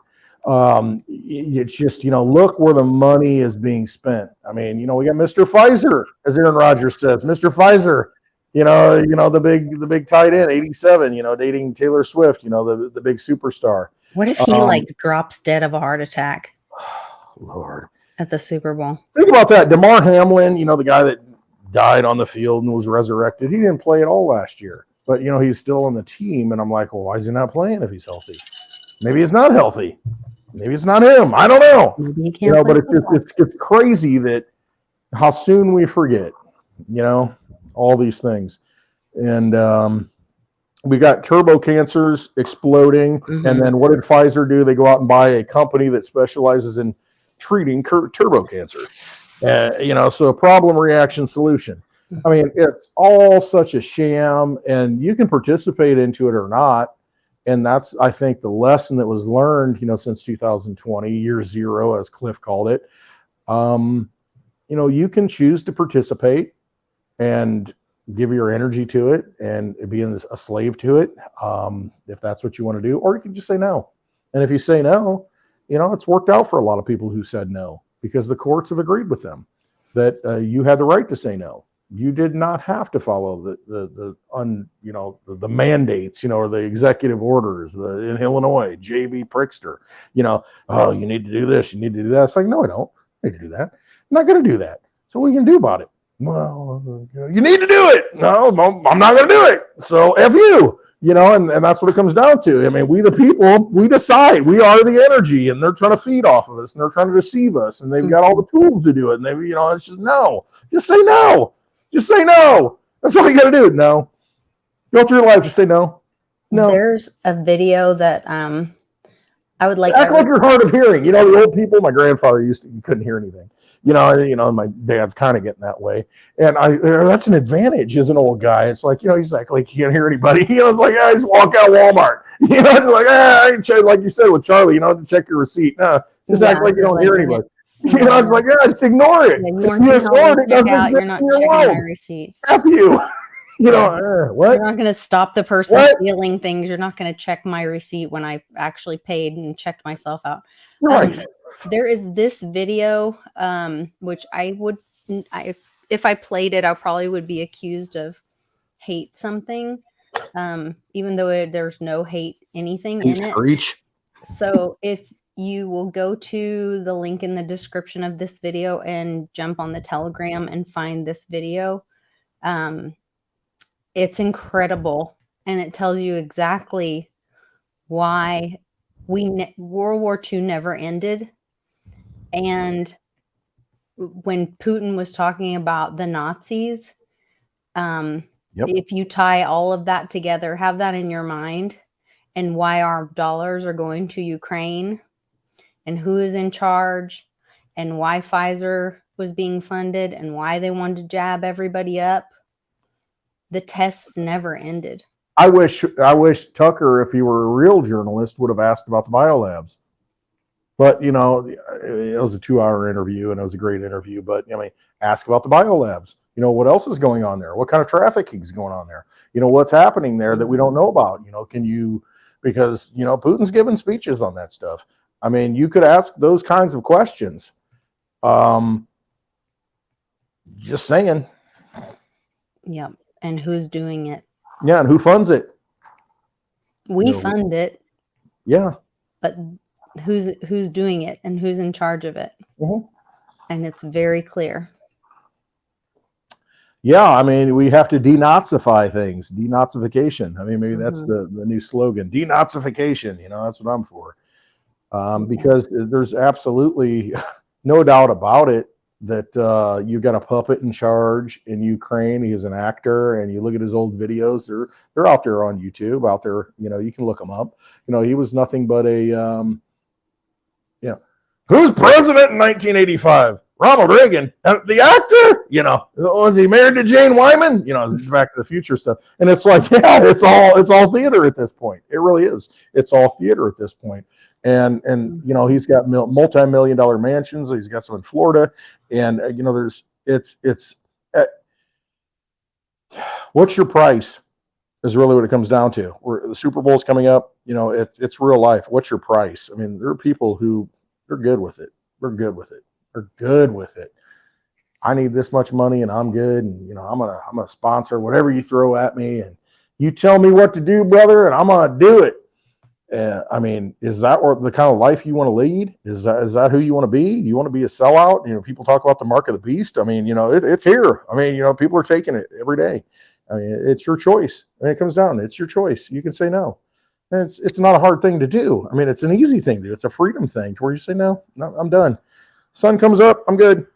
It's just, you know, look where the money is being spent. I mean, you know, we got Mr. Pfizer, as Aaron Rodgers says, Mr. Pfizer, you know, the big tight end, 87, you know, dating Taylor Swift, you know, the big superstar. What if he like drops dead of a heart attack Lord. at the Super Bowl? Think about that. DeMar Hamlin, you know, the guy that died on the field and was resurrected. He didn't play at all last year, but you know, he's still on the team. And I'm like, well, why is he not playing if he's healthy? Maybe he's not healthy. Maybe it's not him. I don't know. Maybe he can't. You know, play but it's crazy that how soon we forget, you know, all these things. And we got turbo cancers exploding. Mhm. And then what did Pfizer do? They go out and buy a company that specializes in treating turbo cancer. You know, so a problem, reaction, solution. I mean, it's all such a sham, and you can participate into it or not. And that's, I think, the lesson that was learned, you know, since 2020, year zero, as Cliff called it. You know, you can choose to participate and give your energy to it and be a slave to it, if that's what you want to do, or you can just say no. And if you say no, you know, it's worked out for a lot of people who said no because the courts have agreed with them that you had the right to say no. You did not have to follow the mandates, you know, or the executive orders. In Illinois, J.B. Pritzker, you know, oh, you need to do this, you need to do that. It's like, no, I don't need to do that. I'm not going to do that. So what are you going to do about it? Well, you need to do it. No, I'm not going to do it. So F you. You know, and that's what it comes down to. I mean, we the people, we decide. We are the energy, and they're trying to feed off of us, and they're trying to deceive us, and they've got all the tools to do it. And they, you know, it's just no. Just say no. Just say no. That's all you got to do. No. Go through your life. Just say no. No. There's a video that I would like. Act like you're hard of hearing. You know, the old people. My grandfather you couldn't hear anything. You know, my dad's kind of getting that way, and that's an advantage as an old guy. It's like, you know, he's like he can't hear anybody. You know, it's like, I just walk out Walmart. You know, it's like, I check, like you said with Charlie. You know, to check your receipt. Just act like you don't hear anybody. You know, it's like, just ignore it. Yeah, If you ignore it, it doesn't out, you're not checking my world. receipt. F you. You know, what? You're not going to stop the person What? stealing things. You're not going to check my receipt when I actually paid and checked myself out. Right. There is this video, which if I played it, I probably would be accused of hate something, even though there's no hate anything in it. Screech. So if you will go to the link in the description of this video and jump on the Telegram and find this video, it's incredible, and it tells you exactly why World War II never ended. And when Putin was talking about the Nazis, if you tie all of that together, have that in your mind, and why our dollars are going to Ukraine, and who is in charge, and why Pfizer was being funded, and why they wanted to jab everybody up. The tests never ended. I wish Tucker, if he were a real journalist, would have asked about the biolabs. But, you know, it was a 2-hour interview, and it was a great interview. But, I mean, ask about the biolabs. You know, what else is going on there? What kind of trafficking is going on there? You know, what's happening there that we don't know about? You know, because, you know, Putin's giving speeches on that stuff. I mean, you could ask those kinds of questions. Just saying. Yep. And who's doing it? Yeah, and who funds it? We fund it. Yeah. But who's doing it and who's in charge of it? Mm-hmm. And it's very clear. Yeah, I mean, we have to denazify things. Denazification. I mean, maybe that's the new slogan. Denazification. You know, that's what I'm for. Because there's absolutely no doubt about it that you've got a puppet in charge in Ukraine. He is an actor, and you look at his old videos. They're out there on YouTube. Out there, you know, you can look them up. You know, he was nothing but a who's president in 1985? Ronald Reagan, the actor. You know, was he married to Jane Wyman? You know, Back to the Future stuff. And it's like, yeah, it's all theater at this point. It really is. It's all theater at this point. And you know, he's got multi-million-dollar mansions. He's got some in Florida, and you know, what's your price is really what it comes down to. The Super Bowl's coming up. You know, it's real life. What's your price? I mean, there are people who are good with it. We're good with it. They're good with it. I need this much money, and I'm good. And you know, I'm gonna sponsor whatever you throw at me, and you tell me what to do, brother, and I'm gonna do it. I mean, is that the kind of life you want to lead? Is that who you want to be? Do you want to be a sellout? You know, people talk about the mark of the beast. I mean, you know, it's here. I mean, you know, people are taking it every day. I mean, it's your choice. I mean, it comes down. It's your choice. You can say no. And it's not a hard thing to do. I mean, it's an easy thing to do. It's a freedom thing to where you say, no, I'm done. Sun comes up. I'm good.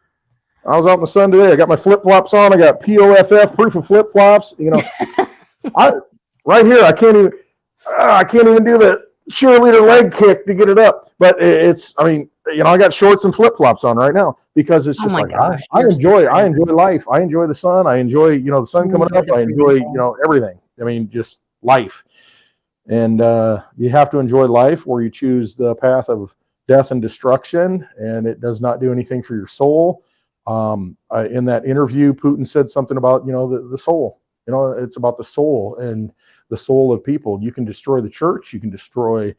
I was out in the sun today. I got my flip-flops on. I got POFF, proof of flip-flops. You know, right here, I can't even do the cheerleader leg kick to get it up. But I mean, you know, I got shorts and flip-flops on right now because it's just I enjoy life. I enjoy the sun. I enjoy, you know, the sun coming up. I enjoy, you know, everything. I mean, just life. And you have to enjoy life, where you choose the path of death and destruction, and it does not do anything for your soul. In that interview, Putin said something about, you know, the soul. You know, it's about the soul and the soul of people. You can destroy the church. You can destroy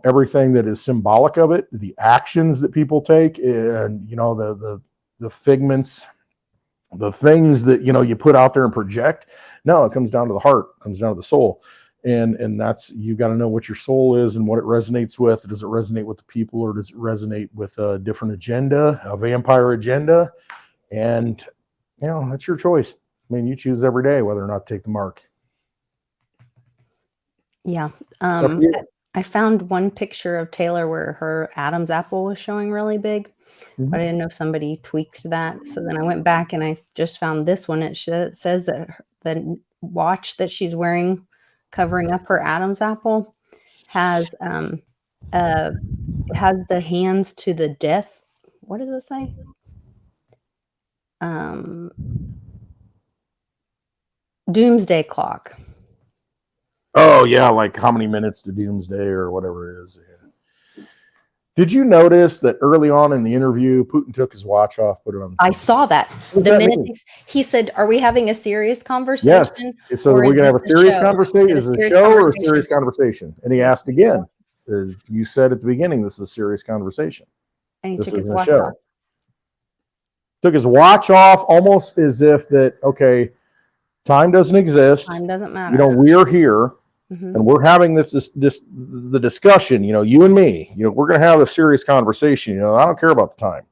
everything that is symbolic of it, the actions that people take, and the figments, the things that you put out there and project. No, it comes down to the heart, it comes down to the soul. And that's, you got to know what your soul is and what it resonates with. Does it resonate with the people, or does it resonate with a different agenda, a vampire agenda? And that's your choice. I mean, you choose every day whether or not to take the mark. Yeah. Up to you. I found one picture of Taylor where her Adam's apple was showing really big, but I didn't know if somebody tweaked that. So then I went back and I just found this one. It says that the watch that she's wearing, covering up her Adam's apple, has the hands to the death. What does it say? Doomsday clock. Oh yeah, like how many minutes to doomsday or whatever it is. Yeah. Did you notice that early on in the interview, Putin took his watch off, put it on? I saw that. What does The that minute mean? he said, "Are we having a serious conversation?" So or we're is gonna have a this a serious show? conversation. Is it a serious show or a conversation? serious conversation? And he asked again. As you said at the beginning, this is a serious conversation. And he This took his isn't a watch show. off. Took his watch off, almost as if that, okay, time doesn't exist. Time doesn't matter. We're here. Mhm. And we're having the discussion, you and me, we're going to have a serious conversation. I don't care about the time.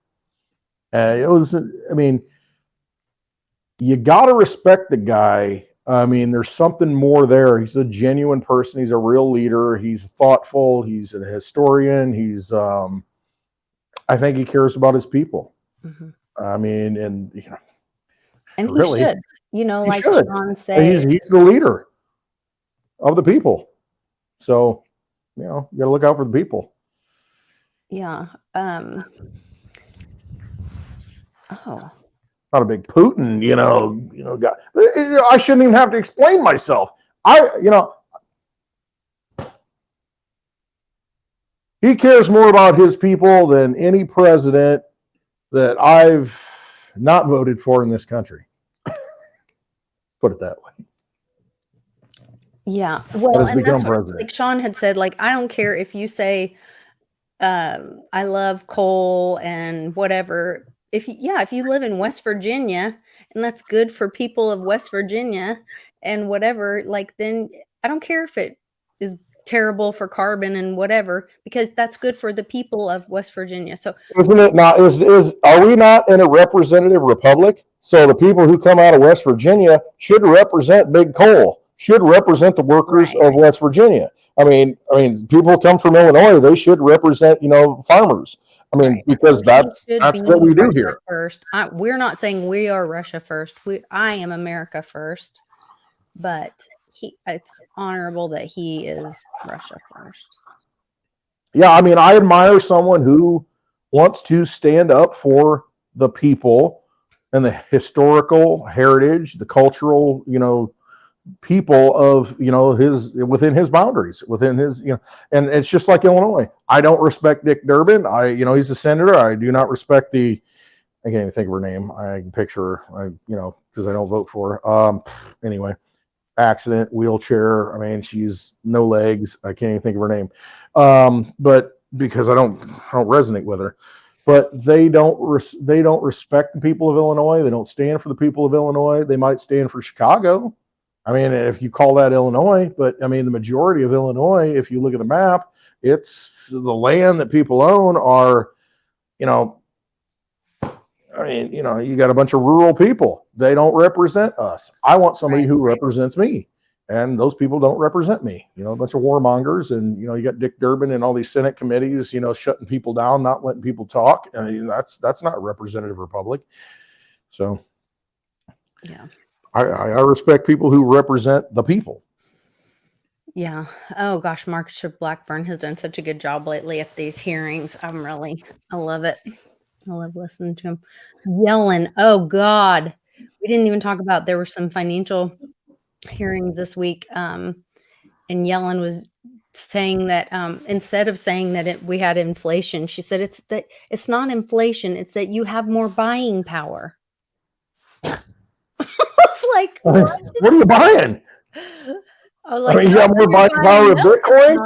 You got to respect the guy. I mean, there's something more there. He's a genuine person. He's a real leader. He's thoughtful. He's a historian. I think he cares about his people. Mhm. I mean, and Really, he should. he Like should. Sean said, He's the leader of the people. So, you got to look out for the people. yeah. Oh, Not a big Putin, guy. I shouldn't even have to explain myself. He cares more about his people than any president that I've not voted for in this country. Put it that way. yeah. That Well, has and become that's what, president. like Sean had said, like, I don't care if you say, I love coal and whatever. If you live in West Virginia and that's good for people of West Virginia and whatever, like, then I don't care if it is terrible for carbon and whatever, because that's good for the people of West Virginia. So Isn't it not? Are we not in a representative republic? So the people who come out of West Virginia should represent big coal, should represent the workers Right. of West Virginia. I mean, people come from Illinois, they should represent, farmers. I mean, Right. because So he that's should what be we do Russia here. first. We're not saying we are Russia first. I am America first, but it's honorable that he is Russia first. Yeah, I mean, I admire someone who wants to stand up for the people and the historical heritage, the cultural, people of, within his boundaries, within his, and it's just like Illinois. I don't respect Dick Durbin. He's a senator. I do not respect I can't even think of her name. I can picture her, because I don't vote for her. Anyway, accident, wheelchair. I mean, she's no legs. I can't even think of her name. But because I don't resonate with her. But they don't respect the people of Illinois. They don't stand for the people of Illinois. They might stand for Chicago. I mean, if you call that Illinois, but I mean, the majority of Illinois, if you look at the map, it's the land that people own are, you got a bunch of rural people. They don't represent us. I want somebody who represents me. And those people don't represent me, a bunch of warmongers. And, you got Dick Durbin and all these Senate committees, shutting people down, not letting people talk. I mean, that's not a representative republic. So, Yeah. I respect people who represent the people. Yeah. Oh gosh, Mark Blackburn has done such a good job lately at these hearings. I love it. I love listening to him. Yellen. Oh God. We didn't even talk about, there were some financial hearings this week. And Yellen was saying that instead of saying that we had inflation, she said it's not inflation, it's that you have more buying power. It's like, what are you buying? I was like, you got more buying power of Bitcoin?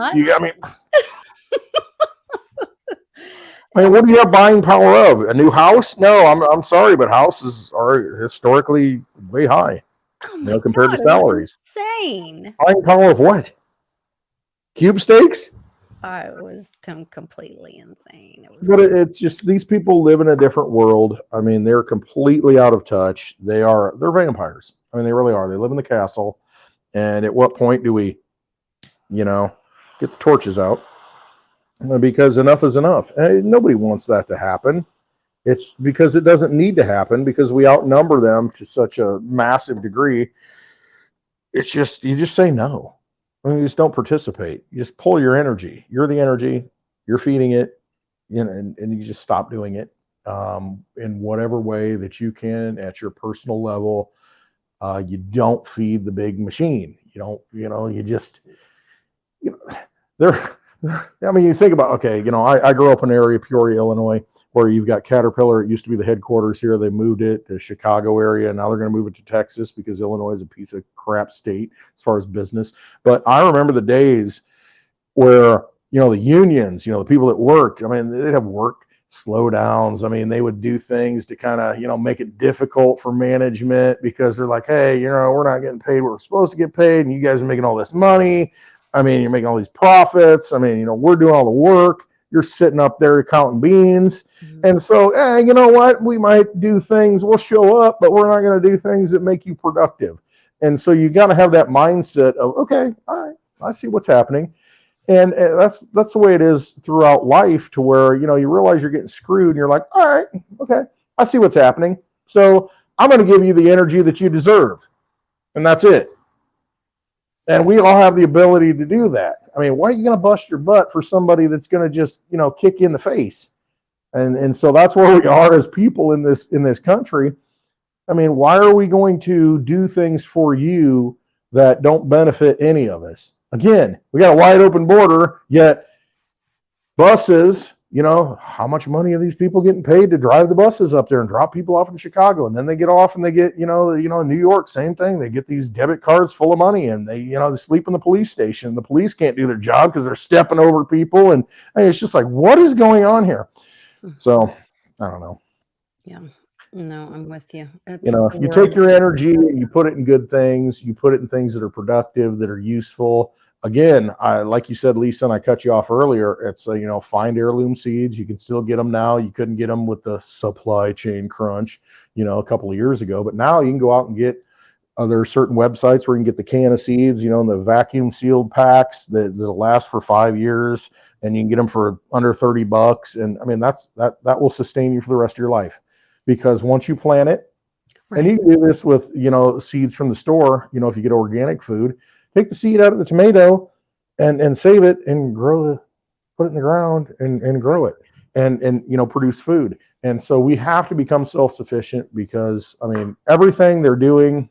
I mean, what do you have buying power of? A new house? No, I'm sorry, but houses are historically way high, Oh you my know, compared to God, it was salaries. insane. Buying power of what? Cube steaks? I was completely insane. It was But it's just these people live in a different world. I mean, they're completely out of touch. They're vampires. I mean, they really are. They live in the castle. And at what point do we, you know, get the torches out? Because enough is enough. And nobody wants that to happen. It's because it doesn't need to happen because we outnumber them to such a massive degree. It's just, you just say no. I mean, you just don't participate. You just pull your energy. You're the energy. You're feeding it, you know, and you just stop doing it in whatever way that you can at your personal level. You don't feed the big machine. You don't, you know, you just, you know, they're, I mean, you think about, okay, you know, I grew up in an area, Peoria, Illinois, where you've got Caterpillar. It used to be the headquarters here. They moved it to Chicago area. Now they're going to move it to Texas because Illinois is a piece of crap state as far as business. But I remember the days where, you know, the unions, you know, the people that worked, I mean, they'd have work slowdowns. I mean, they would do things to kind of, you know, make it difficult for management because they're like, hey, you know, we're not getting paid what we're supposed to get paid. And you guys are making all this money. I mean, you're making all these profits. I mean, you know, we're doing all the work. You're sitting up there counting beans. Mm-hmm. And so, you know what? We might do things. We'll show up, but we're not going to do things that make you productive. And so you got to have that mindset of, okay, all right, I see what's happening. And that's the way it is throughout life, to where, you know, you realize you're getting screwed and you're like, all right, okay, I see what's happening. So I'm going to give you the energy that you deserve. And that's it. And we all have the ability to do that. I mean, why are you going to bust your butt for somebody that's going to just, you know, kick you in the face? And so that's where we are as people in this country. I mean, why are we going to do things for you that don't benefit any of us? Again, we got a wide open border, yet buses, you know, how much money are these people getting paid to drive the buses up there and drop people off in Chicago? And then they get off and they get, you know, in New York, same thing. They get these debit cards full of money and they, you know, they sleep in the police station. The police can't do their job because they're stepping over people. And I mean, it's just like, what is going on here? So I don't know. Yeah. No, I'm with you. You know, if you take your energy and you put it in good things, you put it in things that are productive, that are useful. Again, like you said, Lisa, and I cut you off earlier, it's, you know, find heirloom seeds. You can still get them now. You couldn't get them with the supply chain crunch, you know, a couple of years ago. But now you can go out and get, there are certain websites where you can get the can of seeds, you know, in the vacuum sealed packs that'll last for 5 years, and you can get them for under $30. And I mean, that will sustain you for the rest of your life, because once you plant it, right. And you can do this with, you know, seeds from the store. You know, if you get organic food, take the seed out of the tomato and save it and put it in the ground and grow it and, you know, produce food. And so we have to become self-sufficient, because I mean, everything they're doing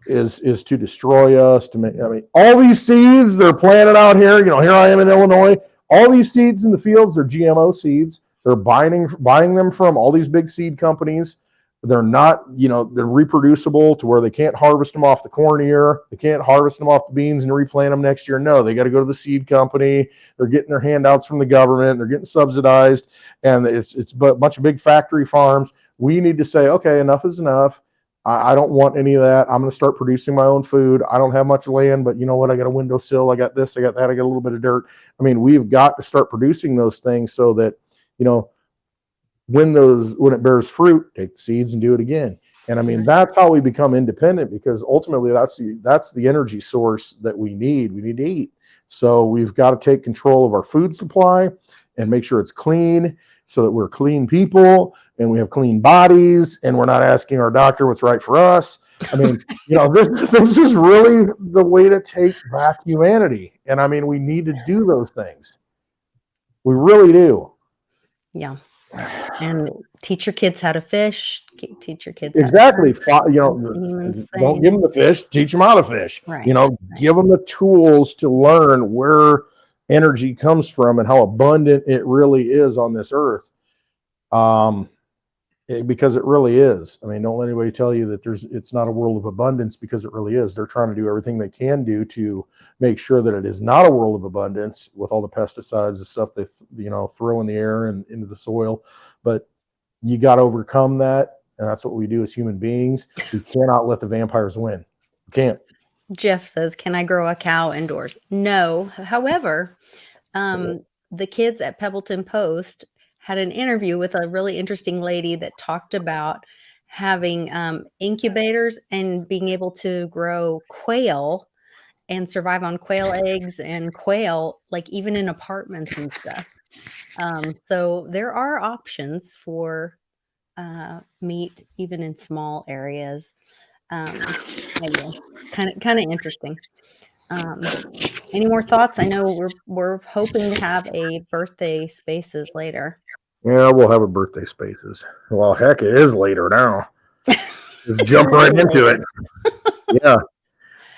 is to destroy us, to make, I mean, all these seeds they're planted out here, you know, here I am in Illinois, all these seeds in the fields, they're GMO seeds. They're buying them from all these big seed companies. They're not, you know, they're reproducible to where they can't harvest them off the corn ear. They can't harvest them off the beans and replant them next year. No, they got to go to the seed company. They're getting their handouts from the government. They're getting subsidized, and it's a bunch of big factory farms. We need to say, okay, enough is enough. I don't want any of that. I'm going to start producing my own food. I don't have much land, but you know what? I got a windowsill. I got this. I got that. I got a little bit of dirt. I mean, we've got to start producing those things so that, you know, when it bears fruit, take the seeds and do it again. And I mean, that's how we become independent, because ultimately that's the energy source that we need. We need to eat. So we've got to take control of our food supply and make sure it's clean, so that we're clean people and we have clean bodies and we're not asking our doctor what's right for us. I mean, you know, this is really the way to take back humanity. And I mean, we need to do those things. We really do. Yeah. And teach your kids how to fish. Teach your kids exactly. You know, don't give them the fish. Teach them how to fish. Right. You know, give them the tools to learn where energy comes from and how abundant it really is on this earth. because it really is. I mean, don't let anybody tell you that it's not a world of abundance, because it really is. They're trying to do everything they can do to make sure that it is not a world of abundance with all the pesticides and stuff they, throw in the air and into the soil. But you got to overcome that. And that's what we do as human beings. We cannot let the vampires win. We can't. Jeff says, can I grow a cow indoors? No. However, the kids at Pebbleton Post had an interview with a really interesting lady that talked about having incubators and being able to grow quail and survive on quail eggs and quail, like even in apartments and stuff. So there are options for meat, even in small areas. Anyway, kind of interesting. Any more thoughts? I know we're hoping to have a birthday spaces later. Yeah, we'll have a birthday spaces. Well, heck, it is later now. Just jump right into it. Yeah.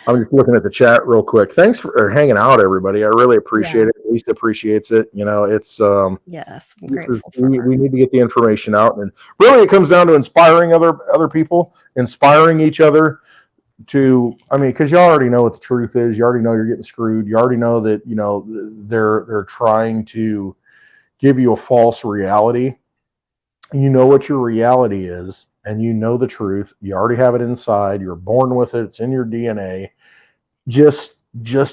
I'm just looking at the chat real quick. Thanks for hanging out, everybody. I really appreciate it. Lisa appreciates it. It's yes, I'm grateful we need to get the information out, and really it comes down to inspiring other people, inspiring each other to, because you already know what the truth is. You already know you're getting screwed. You already know that they're trying to give you a false reality. You know what your reality is, and you know the truth. You already have it inside. You're born with it. It's in your DNA. Just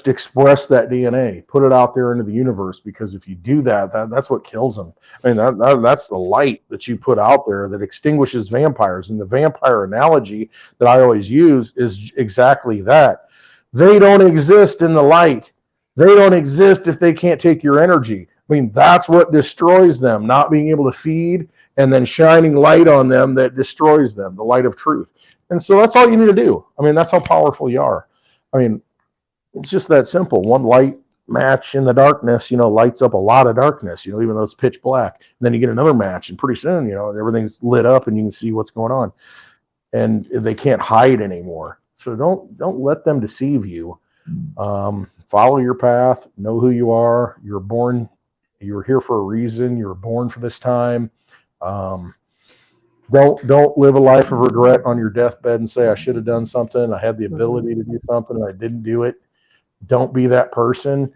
express that DNA. Put it out there into the universe, because if you do that's what kills them. That's the light that you put out there that extinguishes vampires. And the vampire analogy that I always use is exactly that. They don't exist in the light. They don't exist if they can't take your energy. That's what destroys them, not being able to feed and then shining light on them that destroys them, the light of truth. And so that's all you need to do. That's how powerful you are. It's just that simple. One light match in the darkness, lights up a lot of darkness, even though it's pitch black. And then you get another match, and pretty soon, everything's lit up and you can see what's going on. And they can't hide anymore. So don't let them deceive you. Follow your path. Know who you are. You're born. You're here for a reason. You were born for this time. Don't live a life of regret on your deathbed and say, I should have done something. I had the ability to do something and I didn't do it. Don't be that person.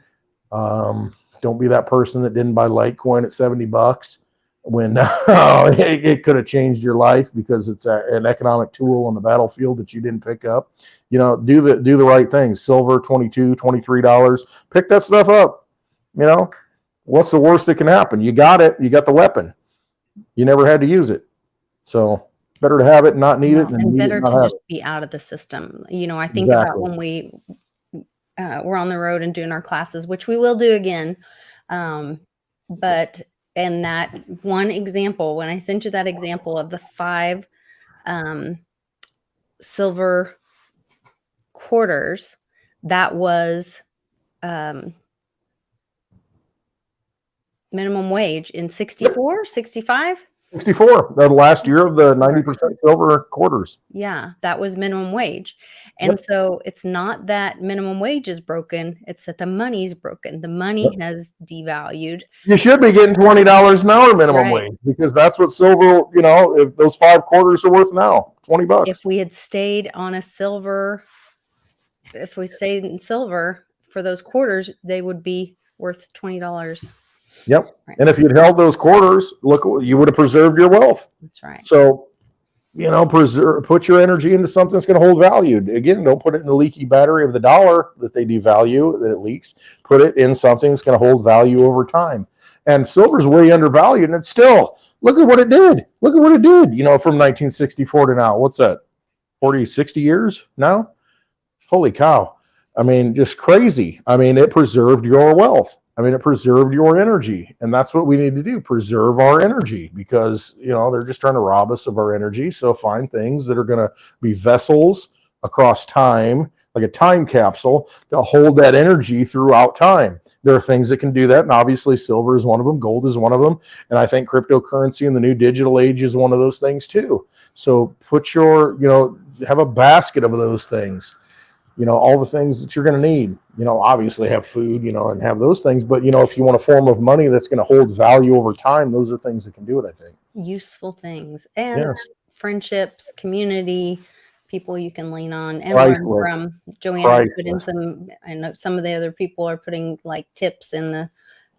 Don't be that person that didn't buy Litecoin at $70 when it could have changed your life because it's an economic tool on the battlefield that you didn't pick up. Do the right things. Silver, $22, $23. Pick that stuff up. What's the worst that can happen? You got it. You got the weapon. You never had to use it. So better to have it and not need it. And better to just be out of the system. I think about when we're on the road and doing our classes, which we will do again. But in that one example, when I sent you that example of the 5 silver quarters, that was minimum wage in 64, 65? 64, the last year of the 90% silver quarters. Yeah, that was minimum wage. And so it's not that minimum wage is broken, it's that the money's broken. The money has devalued. You should be getting $20 an hour minimum wage, because that's what silver, if those 5 quarters are worth now, $20. If we had stayed on if we stayed in silver for those quarters, they would be worth $20. Yep. Right. And if you'd held those quarters, you would have preserved your wealth. That's right. So, put your energy into something that's going to hold value. Again, don't put it in the leaky battery of the dollar that they devalue, that it leaks. Put it in something that's going to hold value over time. And silver's way undervalued, and it's still, look at what it did. Look at what it did, from 1964 to now. What's that? 40, 60 years now? Holy cow. Just crazy. It preserved your wealth. It preserved your energy, and that's what we need to do, preserve our energy, because, they're just trying to rob us of our energy. So find things that are going to be vessels across time, like a time capsule, to hold that energy throughout time. There are things that can do that, and obviously silver is one of them, gold is one of them, and I think cryptocurrency in the new digital age is one of those things too. So put have a basket of those things. you know, all the things that you're going to need. You know, obviously have food, you know, and have those things. But, you know, if you want a form of money that's going to hold value over time, those are things that can do it, I think. Useful things and Yes. friendships, community, people you can lean on and Priceless. learn from. Joanna's put in Priceless. some, I know some of the other people are putting like tips in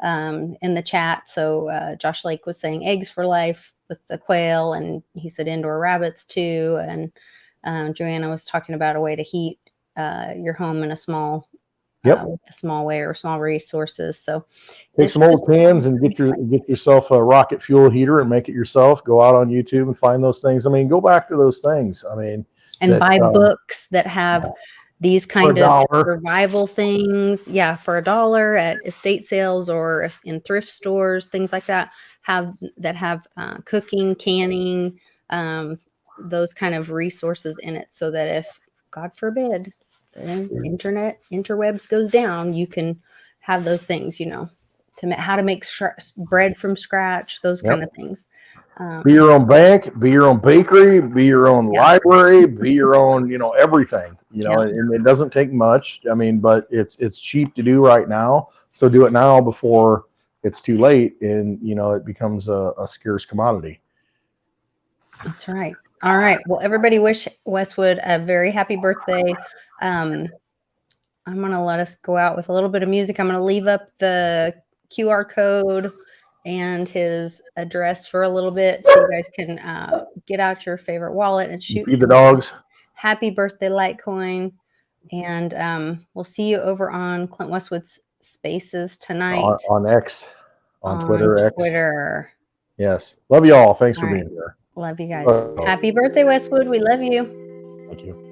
the chat. So Josh Lake was saying eggs for life with the quail, and he said indoor rabbits too. And Joanna was talking about a way to heat your home in a small, Yep. with a small way or small resources. So Take some old cans and get yourself a rocket fuel heater and make it yourself. Go out on YouTube and find those things. I mean, go back to those things. I mean, and that, buy books that have these kind of $1. survival things. Yeah, for $1 at estate sales or if in thrift stores, things like that have cooking, canning, those kind of resources in it, so that if God forbid the interwebs goes down, you can have those things, you know, how to make bread from scratch, those kind of things. Be your own bank, be your own bakery, be your own library, be your own, you know, everything, you know, and it doesn't take much. I mean, but it's cheap to do right now. So do it now before it's too late and, you know, it becomes a scarce commodity. That's right. All right. Well, everybody wish Westwood a very happy birthday. I'm going to let us go out with a little bit of music. I'm going to leave up the QR code and his address for a little bit, so you guys can get out your favorite wallet and shoot Feed the dogs. Happy birthday, Litecoin. And we'll see you over on Clint Westwood's Spaces tonight. On X, on Twitter, X. Twitter. Yes. Love you all. Thanks for being here. Love you guys. Happy birthday, Westwood. We love you. Thank you.